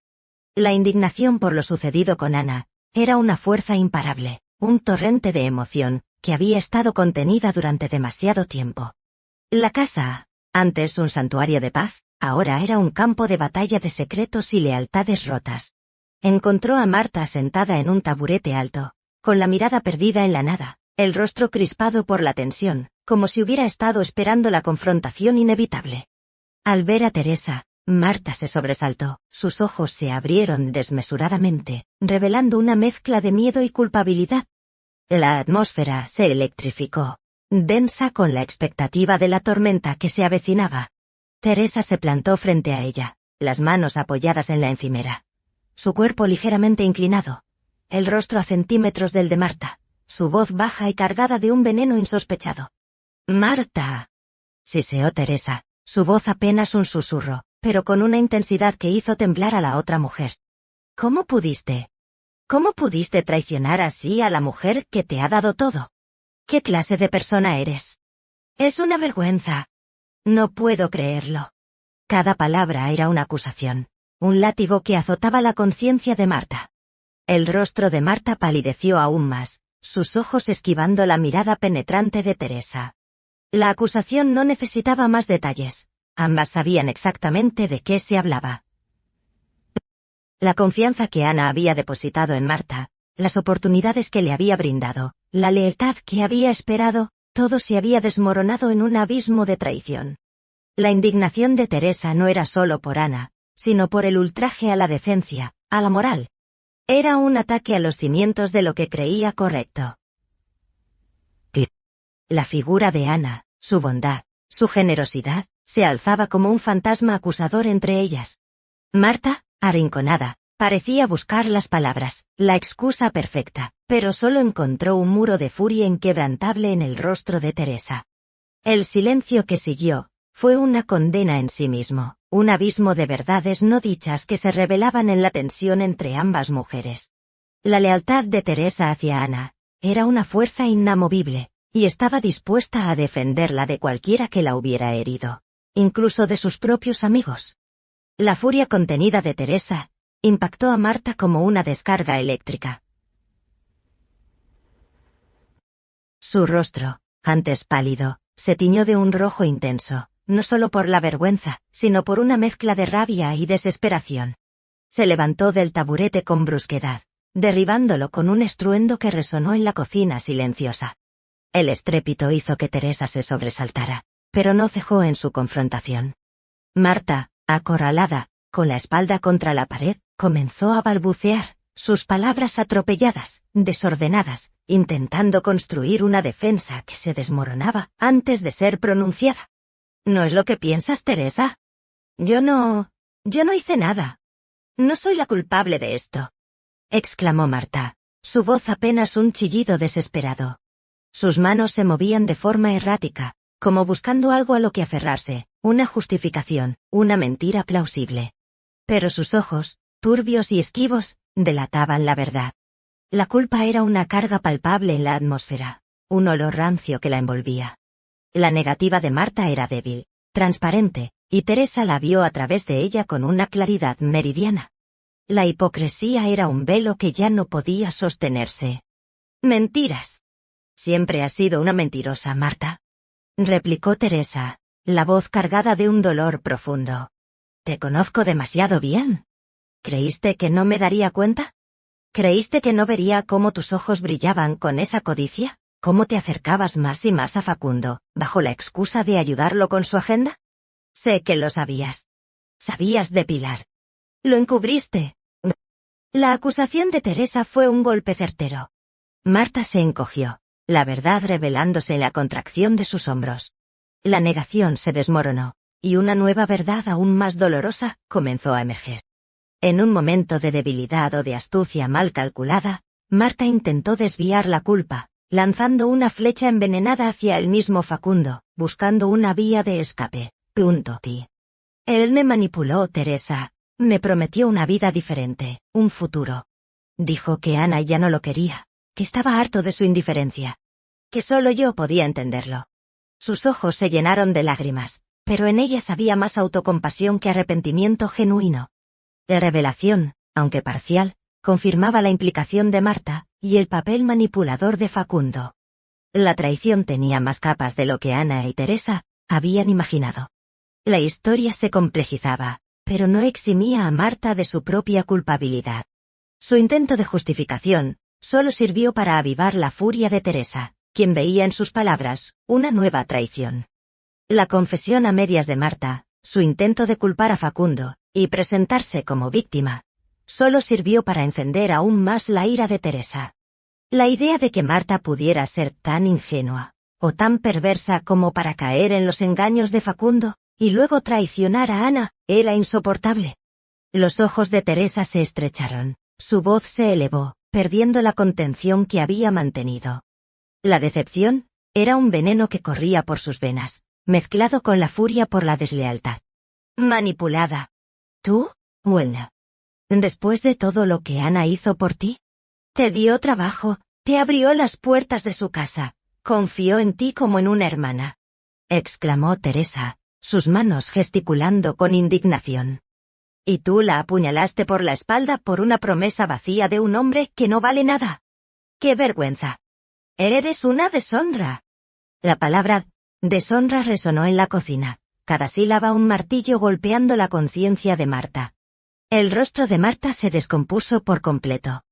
La indignación por lo sucedido con Ana, era una fuerza imparable, un torrente de emoción, que había estado contenida durante demasiado tiempo. La casa, antes un santuario de paz, ahora era un campo de batalla de secretos y lealtades rotas. Encontró a Marta sentada en un taburete alto, con la mirada perdida en la nada, el rostro crispado por la tensión, como si hubiera estado esperando la confrontación inevitable. Al ver a Teresa, Marta se sobresaltó, sus ojos se abrieron desmesuradamente, revelando una mezcla de miedo y culpabilidad. La atmósfera se electrificó, densa con la expectativa de la tormenta que se avecinaba. Teresa se plantó frente a ella, las manos apoyadas en la encimera. Su cuerpo ligeramente inclinado, el rostro a centímetros del de Marta, su voz baja y cargada de un veneno insospechado. «Marta», siseó Teresa, su voz apenas un susurro, pero con una intensidad que hizo temblar a la otra mujer. «¿Cómo pudiste? ¿Cómo pudiste traicionar así a la mujer que te ha dado todo? ¿Qué clase de persona eres? Es una vergüenza. No puedo creerlo». Cada palabra era una acusación, un látigo que azotaba la conciencia de Marta. El rostro de Marta palideció aún más, sus ojos esquivando la mirada penetrante de Teresa. La acusación no necesitaba más detalles, ambas sabían exactamente de qué se hablaba. La confianza que Ana había depositado en Marta, las oportunidades que le había brindado, la lealtad que había esperado, todo se había desmoronado en un abismo de traición. La indignación de Teresa no era solo por Ana, sino por el ultraje a la decencia, a la moral. Era un ataque a los cimientos de lo que creía correcto. La figura de Ana, su bondad, su generosidad, se alzaba como un fantasma acusador entre ellas. Marta, arrinconada, parecía buscar las palabras, la excusa perfecta, pero solo encontró un muro de furia inquebrantable en el rostro de Teresa. El silencio que siguió fue una condena en sí mismo, un abismo de verdades no dichas que se revelaban en la tensión entre ambas mujeres. La lealtad de Teresa hacia Ana era una fuerza inamovible, y estaba dispuesta a defenderla de cualquiera que la hubiera herido, incluso de sus propios amigos. La furia contenida de Teresa impactó a Marta como una descarga eléctrica. Su rostro, antes pálido, se tiñó de un rojo intenso, no solo por la vergüenza, sino por una mezcla de rabia y desesperación. Se levantó del taburete con brusquedad, derribándolo con un estruendo que resonó en la cocina silenciosa. El estrépito hizo que Teresa se sobresaltara, pero no cejó en su confrontación. Marta, acorralada, con la espalda contra la pared, comenzó a balbucear, sus palabras atropelladas, desordenadas, intentando construir una defensa que se desmoronaba antes de ser pronunciada. ¿No es lo que piensas, Teresa? Yo no hice nada. No soy la culpable de esto, exclamó Marta, su voz apenas un chillido desesperado. Sus manos se movían de forma errática, como buscando algo a lo que aferrarse, una justificación, una mentira plausible. Pero sus ojos, turbios y esquivos, delataban la verdad. La culpa era una carga palpable en la atmósfera, un olor rancio que la envolvía. La negativa de Marta era débil, transparente, y Teresa la vio a través de ella con una claridad meridiana. La hipocresía era un velo que ya no podía sostenerse. Mentiras. Siempre has sido una mentirosa, Marta, replicó Teresa, la voz cargada de un dolor profundo. Te conozco demasiado bien. ¿Creíste que no me daría cuenta? ¿Creíste que no vería cómo tus ojos brillaban con esa codicia? ¿Cómo te acercabas más y más a Facundo, bajo la excusa de ayudarlo con su agenda? Sé que lo sabías. Sabías de Pilar. Lo encubriste. La acusación de Teresa fue un golpe certero. Marta se encogió, la verdad revelándose en la contracción de sus hombros. La negación se desmoronó, y una nueva verdad aún más dolorosa comenzó a emerger. En un momento de debilidad o de astucia mal calculada, Marta intentó desviar la culpa, lanzando una flecha envenenada hacia el mismo Facundo, buscando una vía de escape. Él me manipuló, Teresa, me prometió una vida diferente, un futuro. Dijo que Ana ya no lo quería, que estaba harto de su indiferencia, que solo yo podía entenderlo. Sus ojos se llenaron de lágrimas, pero en ellas había más autocompasión que arrepentimiento genuino. La revelación, aunque parcial, confirmaba la implicación de Marta y el papel manipulador de Facundo. La traición tenía más capas de lo que Ana y Teresa habían imaginado. La historia se complejizaba, pero no eximía a Marta de su propia culpabilidad. Su intento de justificación solo sirvió para avivar la furia de Teresa, quien veía en sus palabras una nueva traición. La confesión a medias de Marta, su intento de culpar a Facundo y presentarse como víctima, solo sirvió para encender aún más la ira de Teresa. La idea de que Marta pudiera ser tan ingenua o tan perversa como para caer en los engaños de Facundo y luego traicionar a Ana era insoportable. Los ojos de Teresa se estrecharon, su voz se elevó, perdiendo la contención que había mantenido. La decepción era un veneno que corría por sus venas, mezclado con la furia por la deslealtad. Manipulada. ¿Tú, Wenda? Después de todo lo que Ana hizo por ti, te dio trabajo, te abrió las puertas de su casa, confió en ti como en una hermana, exclamó Teresa, sus manos gesticulando con indignación. Y tú la apuñalaste por la espalda por una promesa vacía de un hombre que no vale nada. ¡Qué vergüenza! Eres una deshonra. La palabra deshonra resonó en la cocina, cada sílaba un martillo golpeando la conciencia de Marta. El rostro de Marta se descompuso por completo.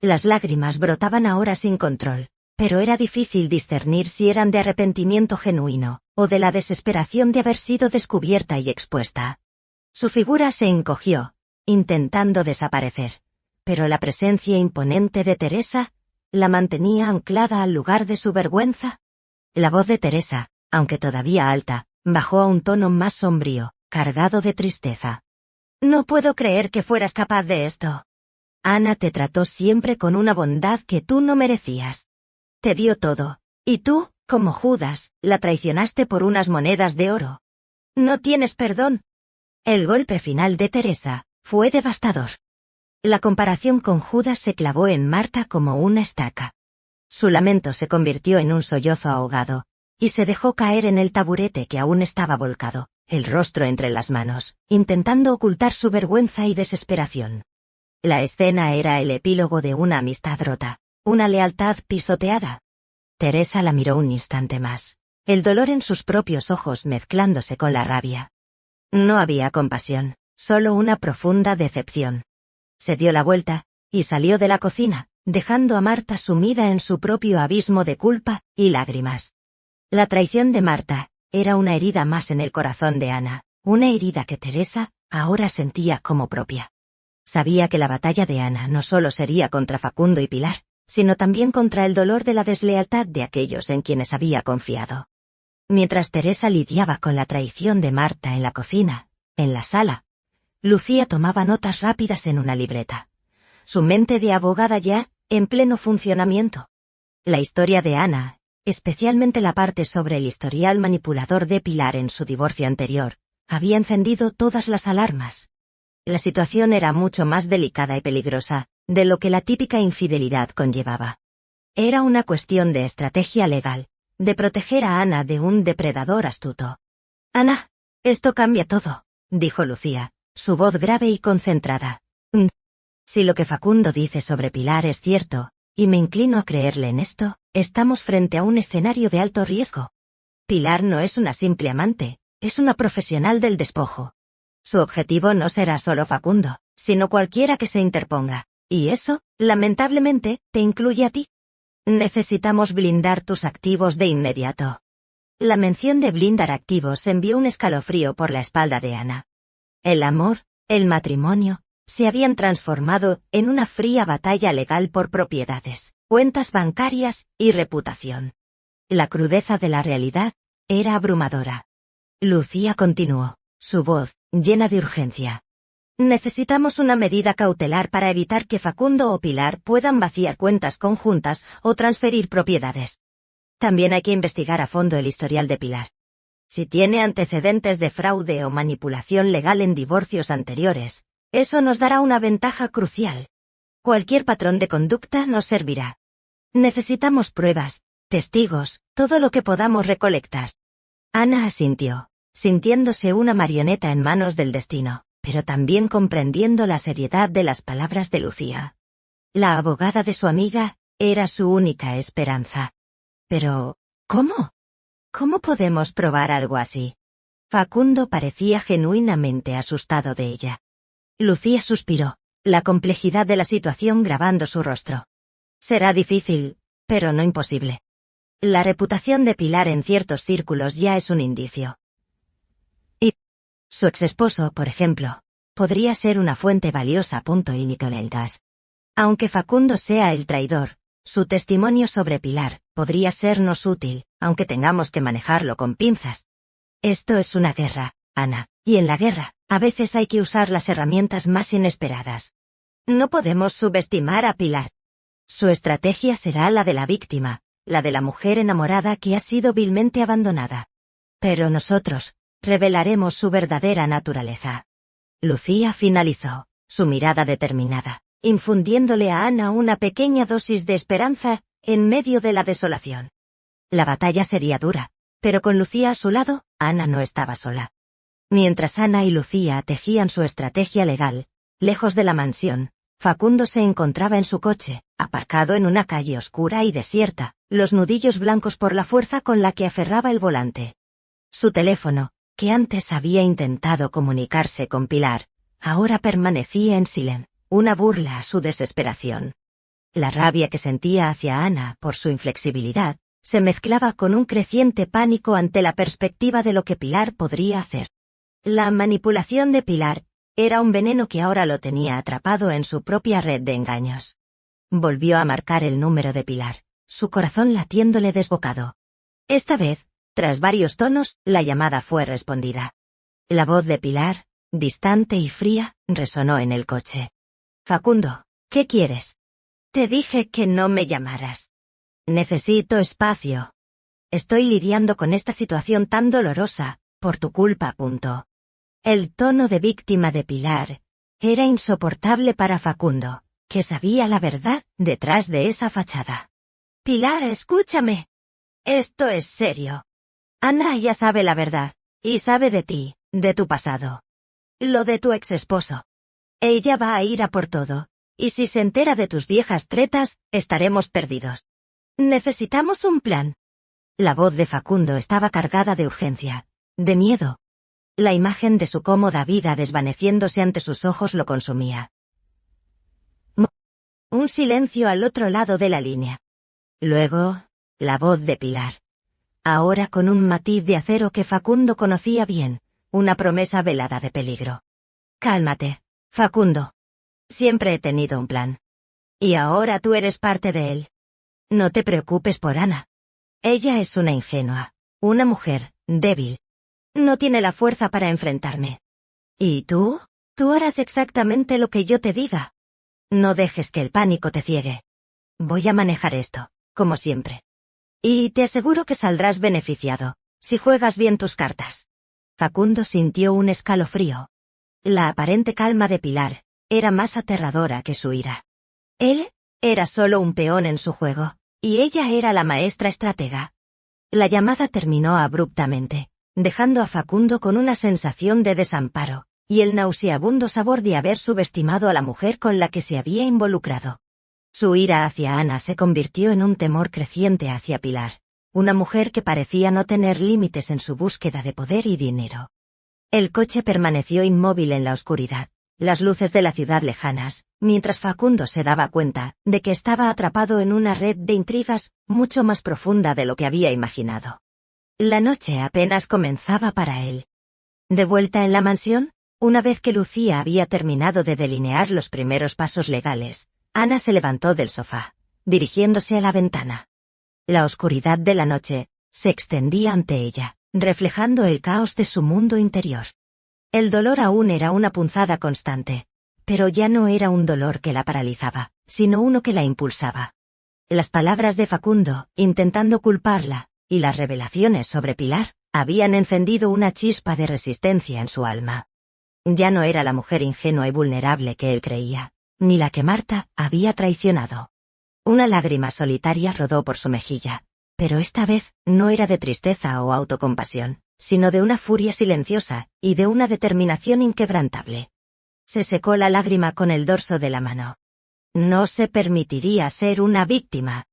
Las lágrimas brotaban ahora sin control, pero era difícil discernir si eran de arrepentimiento genuino o de la desesperación de haber sido descubierta y expuesta. Su figura se encogió, intentando desaparecer, pero la presencia imponente de Teresa la mantenía anclada al lugar de su vergüenza. La voz de Teresa, aunque todavía alta, bajó a un tono más sombrío, cargado de tristeza. No puedo creer que fueras capaz de esto. Ana te trató siempre con una bondad que tú no merecías. Te dio todo, y tú, como Judas, la traicionaste por unas monedas de oro. No tienes perdón. El golpe final de Teresa fue devastador. La comparación con Judas se clavó en Marta como una estaca. Su lamento se convirtió en un sollozo ahogado, y se dejó caer en el taburete que aún estaba volcado, el rostro entre las manos, intentando ocultar su vergüenza y desesperación. La escena era el epílogo de una amistad rota, una lealtad pisoteada. Teresa la miró un instante más, el dolor en sus propios ojos mezclándose con la rabia. No había compasión, solo una profunda decepción. Se dio la vuelta, y salió de la cocina, dejando a Marta sumida en su propio abismo de culpa y lágrimas. La traición de Marta era una herida más en el corazón de Ana, una herida que Teresa ahora sentía como propia. Sabía que la batalla de Ana no solo sería contra Facundo y Pilar, sino también contra el dolor de la deslealtad de aquellos en quienes había confiado. Mientras Teresa lidiaba con la traición de Marta en la cocina, en la sala, Lucía tomaba notas rápidas en una libreta. Su mente de abogada ya, en pleno funcionamiento. La historia de Ana, especialmente la parte sobre el historial manipulador de Pilar en su divorcio anterior, había encendido todas las alarmas. La situación era mucho más delicada y peligrosa de lo que la típica infidelidad conllevaba. Era una cuestión de estrategia legal, de proteger a Ana de un depredador astuto. Ana, esto cambia todo, dijo Lucía, su voz grave y concentrada. Si lo que Facundo dice sobre Pilar es cierto, y me inclino a creerle en esto, estamos frente a un escenario de alto riesgo. Pilar no es una simple amante, es una profesional del despojo. Su objetivo no será solo Facundo, sino cualquiera que se interponga, y eso, lamentablemente, te incluye a ti. Necesitamos blindar tus activos de inmediato. La mención de blindar activos envió un escalofrío por la espalda de Ana. El amor, el matrimonio, se habían transformado en una fría batalla legal por propiedades, cuentas bancarias y reputación. La crudeza de la realidad era abrumadora. Lucía continuó, su voz, llena de urgencia. Necesitamos una medida cautelar para evitar que Facundo o Pilar puedan vaciar cuentas conjuntas o transferir propiedades. También hay que investigar a fondo el historial de Pilar. Si tiene antecedentes de fraude o manipulación legal en divorcios anteriores, eso nos dará una ventaja crucial. Cualquier patrón de conducta nos servirá. Necesitamos pruebas, testigos, todo lo que podamos recolectar. Ana asintió, sintiéndose una marioneta en manos del destino, pero también comprendiendo la seriedad de las palabras de Lucía. La abogada de su amiga era su única esperanza. Pero, ¿cómo? ¿Cómo podemos probar algo así? Facundo parecía genuinamente asustado de ella. Lucía suspiró, la complejidad de la situación grabando su rostro. Será difícil, pero no imposible. La reputación de Pilar en ciertos círculos ya es un indicio. Y su exesposo, por ejemplo, podría ser una fuente valiosa. Y Nicoleldas. Aunque Facundo sea el traidor, su testimonio sobre Pilar podría sernos útil, aunque tengamos que manejarlo con pinzas. Esto es una guerra, Ana, y en la guerra, a veces hay que usar las herramientas más inesperadas. No podemos subestimar a Pilar. Su estrategia será la de la víctima, la de la mujer enamorada que ha sido vilmente abandonada. Pero nosotros, revelaremos su verdadera naturaleza. Lucía finalizó, su mirada determinada, infundiéndole a Ana una pequeña dosis de esperanza, en medio de la desolación. La batalla sería dura, pero con Lucía a su lado, Ana no estaba sola. Mientras Ana y Lucía tejían su estrategia legal, lejos de la mansión, Facundo se encontraba en su coche, aparcado en una calle oscura y desierta, los nudillos blancos por la fuerza con la que aferraba el volante. Su teléfono, que antes había intentado comunicarse con Pilar, ahora permanecía en silencio, una burla a su desesperación. La rabia que sentía hacia Ana por su inflexibilidad, se mezclaba con un creciente pánico ante la perspectiva de lo que Pilar podría hacer. La manipulación de Pilar era un veneno que ahora lo tenía atrapado en su propia red de engaños. Volvió a marcar el número de Pilar, su corazón latiéndole desbocado. Esta vez, tras varios tonos, la llamada fue respondida. La voz de Pilar, distante y fría, resonó en el coche. Facundo, ¿qué quieres? Te dije que no me llamaras. Necesito espacio. Estoy lidiando con esta situación tan dolorosa, por tu culpa. El tono de víctima de Pilar era insoportable para Facundo, que sabía la verdad detrás de esa fachada. Pilar, escúchame. Esto es serio. Ana ya sabe la verdad, y sabe de ti, de tu pasado. Lo de tu exesposo. Ella va a ir a por todo, y si se entera de tus viejas tretas, estaremos perdidos. Necesitamos un plan. La voz de Facundo estaba cargada de urgencia, de miedo. La imagen de su cómoda vida desvaneciéndose ante sus ojos lo consumía. Un silencio al otro lado de la línea. Luego, la voz de Pilar. Ahora con un matiz de acero que Facundo conocía bien, una promesa velada de peligro. Cálmate, Facundo. Siempre he tenido un plan. Y ahora tú eres parte de él. No te preocupes por Ana. Ella es una ingenua, una mujer, débil. No tiene la fuerza para enfrentarme. ¿Y tú? Tú harás exactamente lo que yo te diga. No dejes que el pánico te ciegue. Voy a manejar esto, como siempre. Y te aseguro que saldrás beneficiado, si juegas bien tus cartas. Facundo sintió un escalofrío. La aparente calma de Pilar era más aterradora que su ira. Él era solo un peón en su juego, y ella era la maestra estratega. La llamada terminó abruptamente, dejando a Facundo con una sensación de desamparo, y el nauseabundo sabor de haber subestimado a la mujer con la que se había involucrado. Su ira hacia Ana se convirtió en un temor creciente hacia Pilar, una mujer que parecía no tener límites en su búsqueda de poder y dinero. El coche permaneció inmóvil en la oscuridad, las luces de la ciudad lejanas, mientras Facundo se daba cuenta de que estaba atrapado en una red de intrigas mucho más profunda de lo que había imaginado. La noche apenas comenzaba para él. De vuelta en la mansión, una vez que Lucía había terminado de delinear los primeros pasos legales, Ana se levantó del sofá, dirigiéndose a la ventana. La oscuridad de la noche se extendía ante ella, reflejando el caos de su mundo interior. El dolor aún era una punzada constante, pero ya no era un dolor que la paralizaba, sino uno que la impulsaba. Las palabras de Facundo, intentando culparla, y las revelaciones sobre Pilar, habían encendido una chispa de resistencia en su alma. Ya no era la mujer ingenua y vulnerable que él creía, ni la que Marta había traicionado. Una lágrima solitaria rodó por su mejilla, pero esta vez no era de tristeza o autocompasión, sino de una furia silenciosa y de una determinación inquebrantable. Se secó la lágrima con el dorso de la mano. No se permitiría ser una víctima.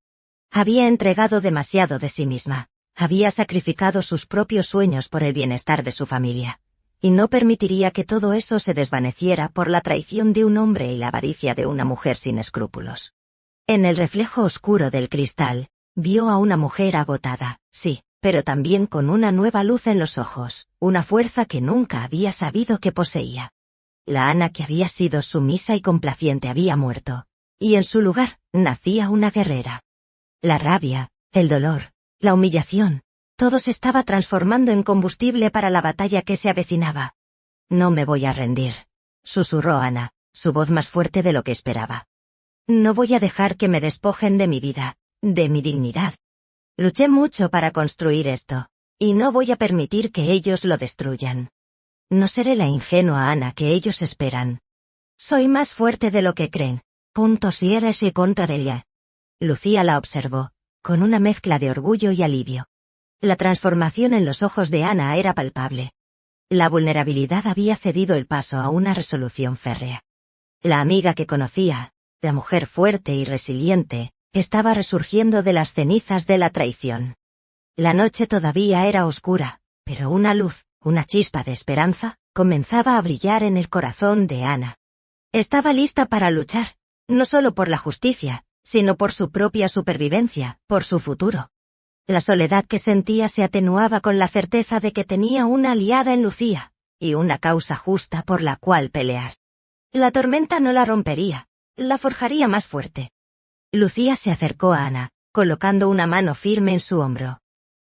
Había entregado demasiado de sí misma, había sacrificado sus propios sueños por el bienestar de su familia, y no permitiría que todo eso se desvaneciera por la traición de un hombre y la avaricia de una mujer sin escrúpulos. En el reflejo oscuro del cristal, vio a una mujer agotada, sí, pero también con una nueva luz en los ojos, una fuerza que nunca había sabido que poseía. La Ana que había sido sumisa y complaciente había muerto, y en su lugar, nacía una guerrera. La rabia, el dolor, la humillación, todo se estaba transformando en combustible para la batalla que se avecinaba. No me voy a rendir, susurró Ana, su voz más fuerte de lo que esperaba. No voy a dejar que me despojen de mi vida, de mi dignidad. Luché mucho para construir esto, y no voy a permitir que ellos lo destruyan. No seré la ingenua Ana que ellos esperan. Soy más fuerte de lo que creen. Si eres y ella. Lucía la observó, con una mezcla de orgullo y alivio. La transformación en los ojos de Ana era palpable. La vulnerabilidad había cedido el paso a una resolución férrea. La amiga que conocía, la mujer fuerte y resiliente, estaba resurgiendo de las cenizas de la traición. La noche todavía era oscura, pero una luz, una chispa de esperanza, comenzaba a brillar en el corazón de Ana. Estaba lista para luchar, no solo por la justicia, sino por su propia supervivencia, por su futuro. La soledad que sentía se atenuaba con la certeza de que tenía una aliada en Lucía, y una causa justa por la cual pelear. La tormenta no la rompería, la forjaría más fuerte. Lucía se acercó a Ana, colocando una mano firme en su hombro.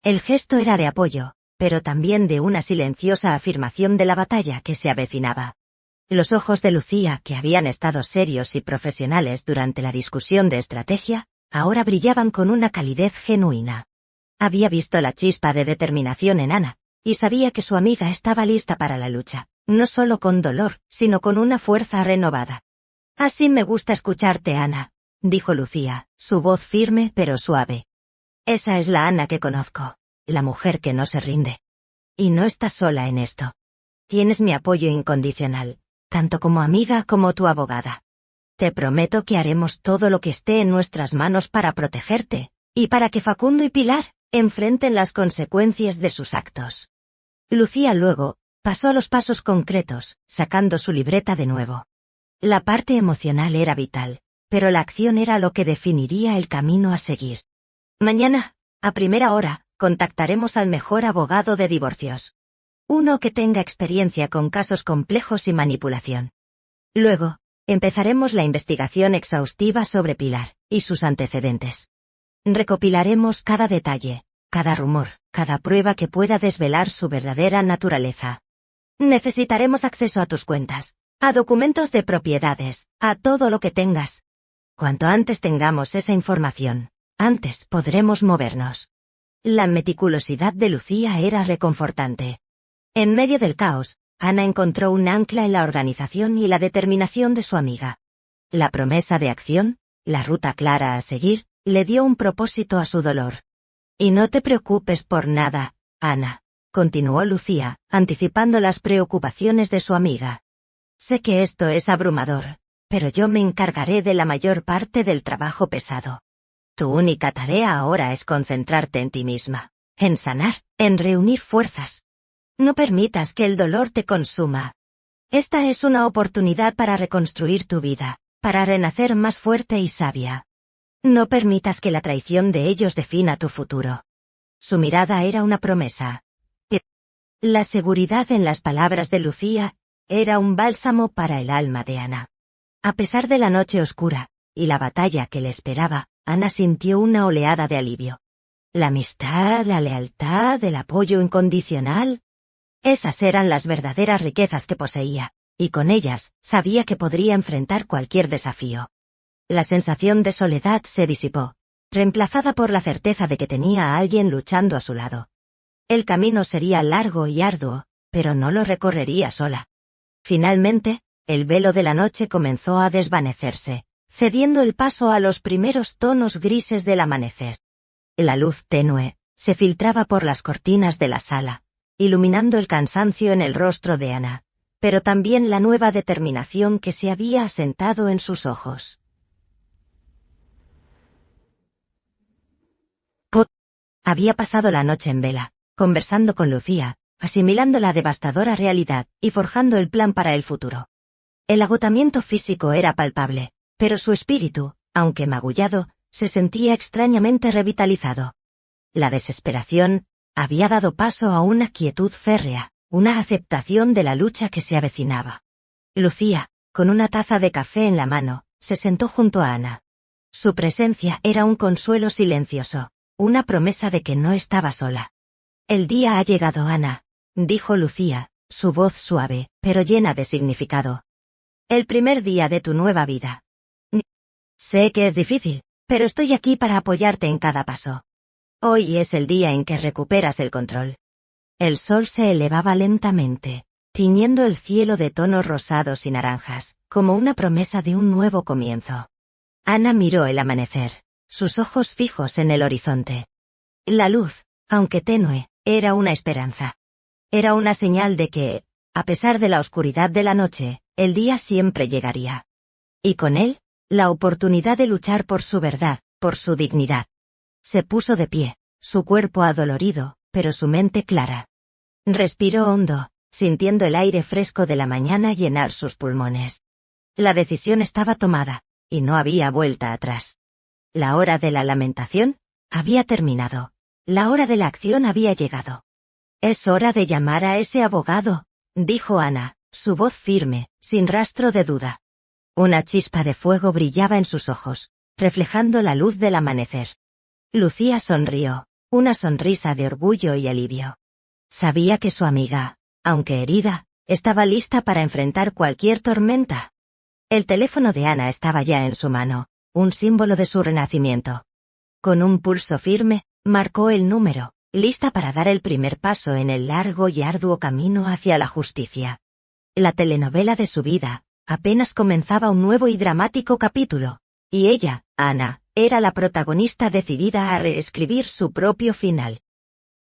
El gesto era de apoyo, pero también de una silenciosa afirmación de la batalla que se avecinaba. Los ojos de Lucía, que habían estado serios y profesionales durante la discusión de estrategia, ahora brillaban con una calidez genuina. Había visto la chispa de determinación en Ana, y sabía que su amiga estaba lista para la lucha, no solo con dolor, sino con una fuerza renovada. Así me gusta escucharte, Ana, dijo Lucía, su voz firme pero suave. Esa es la Ana que conozco, la mujer que no se rinde. Y no estás sola en esto. Tienes mi apoyo incondicional, tanto como amiga como tu abogada. Te prometo que haremos todo lo que esté en nuestras manos para protegerte, y para que Facundo y Pilar enfrenten las consecuencias de sus actos. Lucía luego pasó a los pasos concretos, sacando su libreta de nuevo. La parte emocional era vital, pero la acción era lo que definiría el camino a seguir. Mañana, a primera hora, contactaremos al mejor abogado de divorcios. Uno que tenga experiencia con casos complejos y manipulación. Luego, empezaremos la investigación exhaustiva sobre Pilar y sus antecedentes. Recopilaremos cada detalle, cada rumor, cada prueba que pueda desvelar su verdadera naturaleza. Necesitaremos acceso a tus cuentas, a documentos de propiedades, a todo lo que tengas. Cuanto antes tengamos esa información, antes podremos movernos. La meticulosidad de Lucía era reconfortante. En medio del caos, Ana encontró un ancla en la organización y la determinación de su amiga. La promesa de acción, la ruta clara a seguir, le dio un propósito a su dolor. Y no te preocupes por nada, Ana, continuó Lucía, anticipando las preocupaciones de su amiga. Sé que esto es abrumador, pero yo me encargaré de la mayor parte del trabajo pesado. Tu única tarea ahora es concentrarte en ti misma, en sanar, en reunir fuerzas. No permitas que el dolor te consuma. Esta es una oportunidad para reconstruir tu vida, para renacer más fuerte y sabia. No permitas que la traición de ellos defina tu futuro. Su mirada era una promesa. La seguridad en las palabras de Lucía era un bálsamo para el alma de Ana. A pesar de la noche oscura y la batalla que le esperaba, Ana sintió una oleada de alivio. La amistad, la lealtad, el apoyo incondicional. Esas eran las verdaderas riquezas que poseía, y con ellas sabía que podría enfrentar cualquier desafío. La sensación de soledad se disipó, reemplazada por la certeza de que tenía a alguien luchando a su lado. El camino sería largo y arduo, pero no lo recorrería sola. Finalmente, el velo de la noche comenzó a desvanecerse, cediendo el paso a los primeros tonos grises del amanecer. La luz tenue se filtraba por las cortinas de la sala, iluminando el cansancio en el rostro de Ana, pero también la nueva determinación que se había asentado en sus ojos. Había pasado la noche en vela, conversando con Lucía, asimilando la devastadora realidad y forjando el plan para el futuro. El agotamiento físico era palpable, pero su espíritu, aunque magullado, se sentía extrañamente revitalizado. La desesperación había dado paso a una quietud férrea, una aceptación de la lucha que se avecinaba. Lucía, con una taza de café en la mano, se sentó junto a Ana. Su presencia era un consuelo silencioso, una promesa de que no estaba sola. El día ha llegado, Ana, dijo Lucía, su voz suave, pero llena de significado. El primer día de tu nueva vida. Sé que es difícil, pero estoy aquí para apoyarte en cada paso. Hoy es el día en que recuperas el control. El sol se elevaba lentamente, tiñendo el cielo de tonos rosados y naranjas, como una promesa de un nuevo comienzo. Ana miró el amanecer, sus ojos fijos en el horizonte. La luz, aunque tenue, era una esperanza. Era una señal de que, a pesar de la oscuridad de la noche, el día siempre llegaría. Y con él, la oportunidad de luchar por su verdad, por su dignidad. Se puso de pie, su cuerpo adolorido, pero su mente clara. Respiró hondo, sintiendo el aire fresco de la mañana llenar sus pulmones. La decisión estaba tomada, y no había vuelta atrás. La hora de la lamentación había terminado. La hora de la acción había llegado. Es hora de llamar a ese abogado, dijo Ana, su voz firme, sin rastro de duda. Una chispa de fuego brillaba en sus ojos, reflejando la luz del amanecer. Lucía sonrió, una sonrisa de orgullo y alivio. Sabía que su amiga, aunque herida, estaba lista para enfrentar cualquier tormenta. El teléfono de Ana estaba ya en su mano, un símbolo de su renacimiento. Con un pulso firme, marcó el número, lista para dar el primer paso en el largo y arduo camino hacia la justicia. La telenovela de su vida apenas comenzaba un nuevo y dramático capítulo, y ella, Ana, era la protagonista decidida a reescribir su propio final.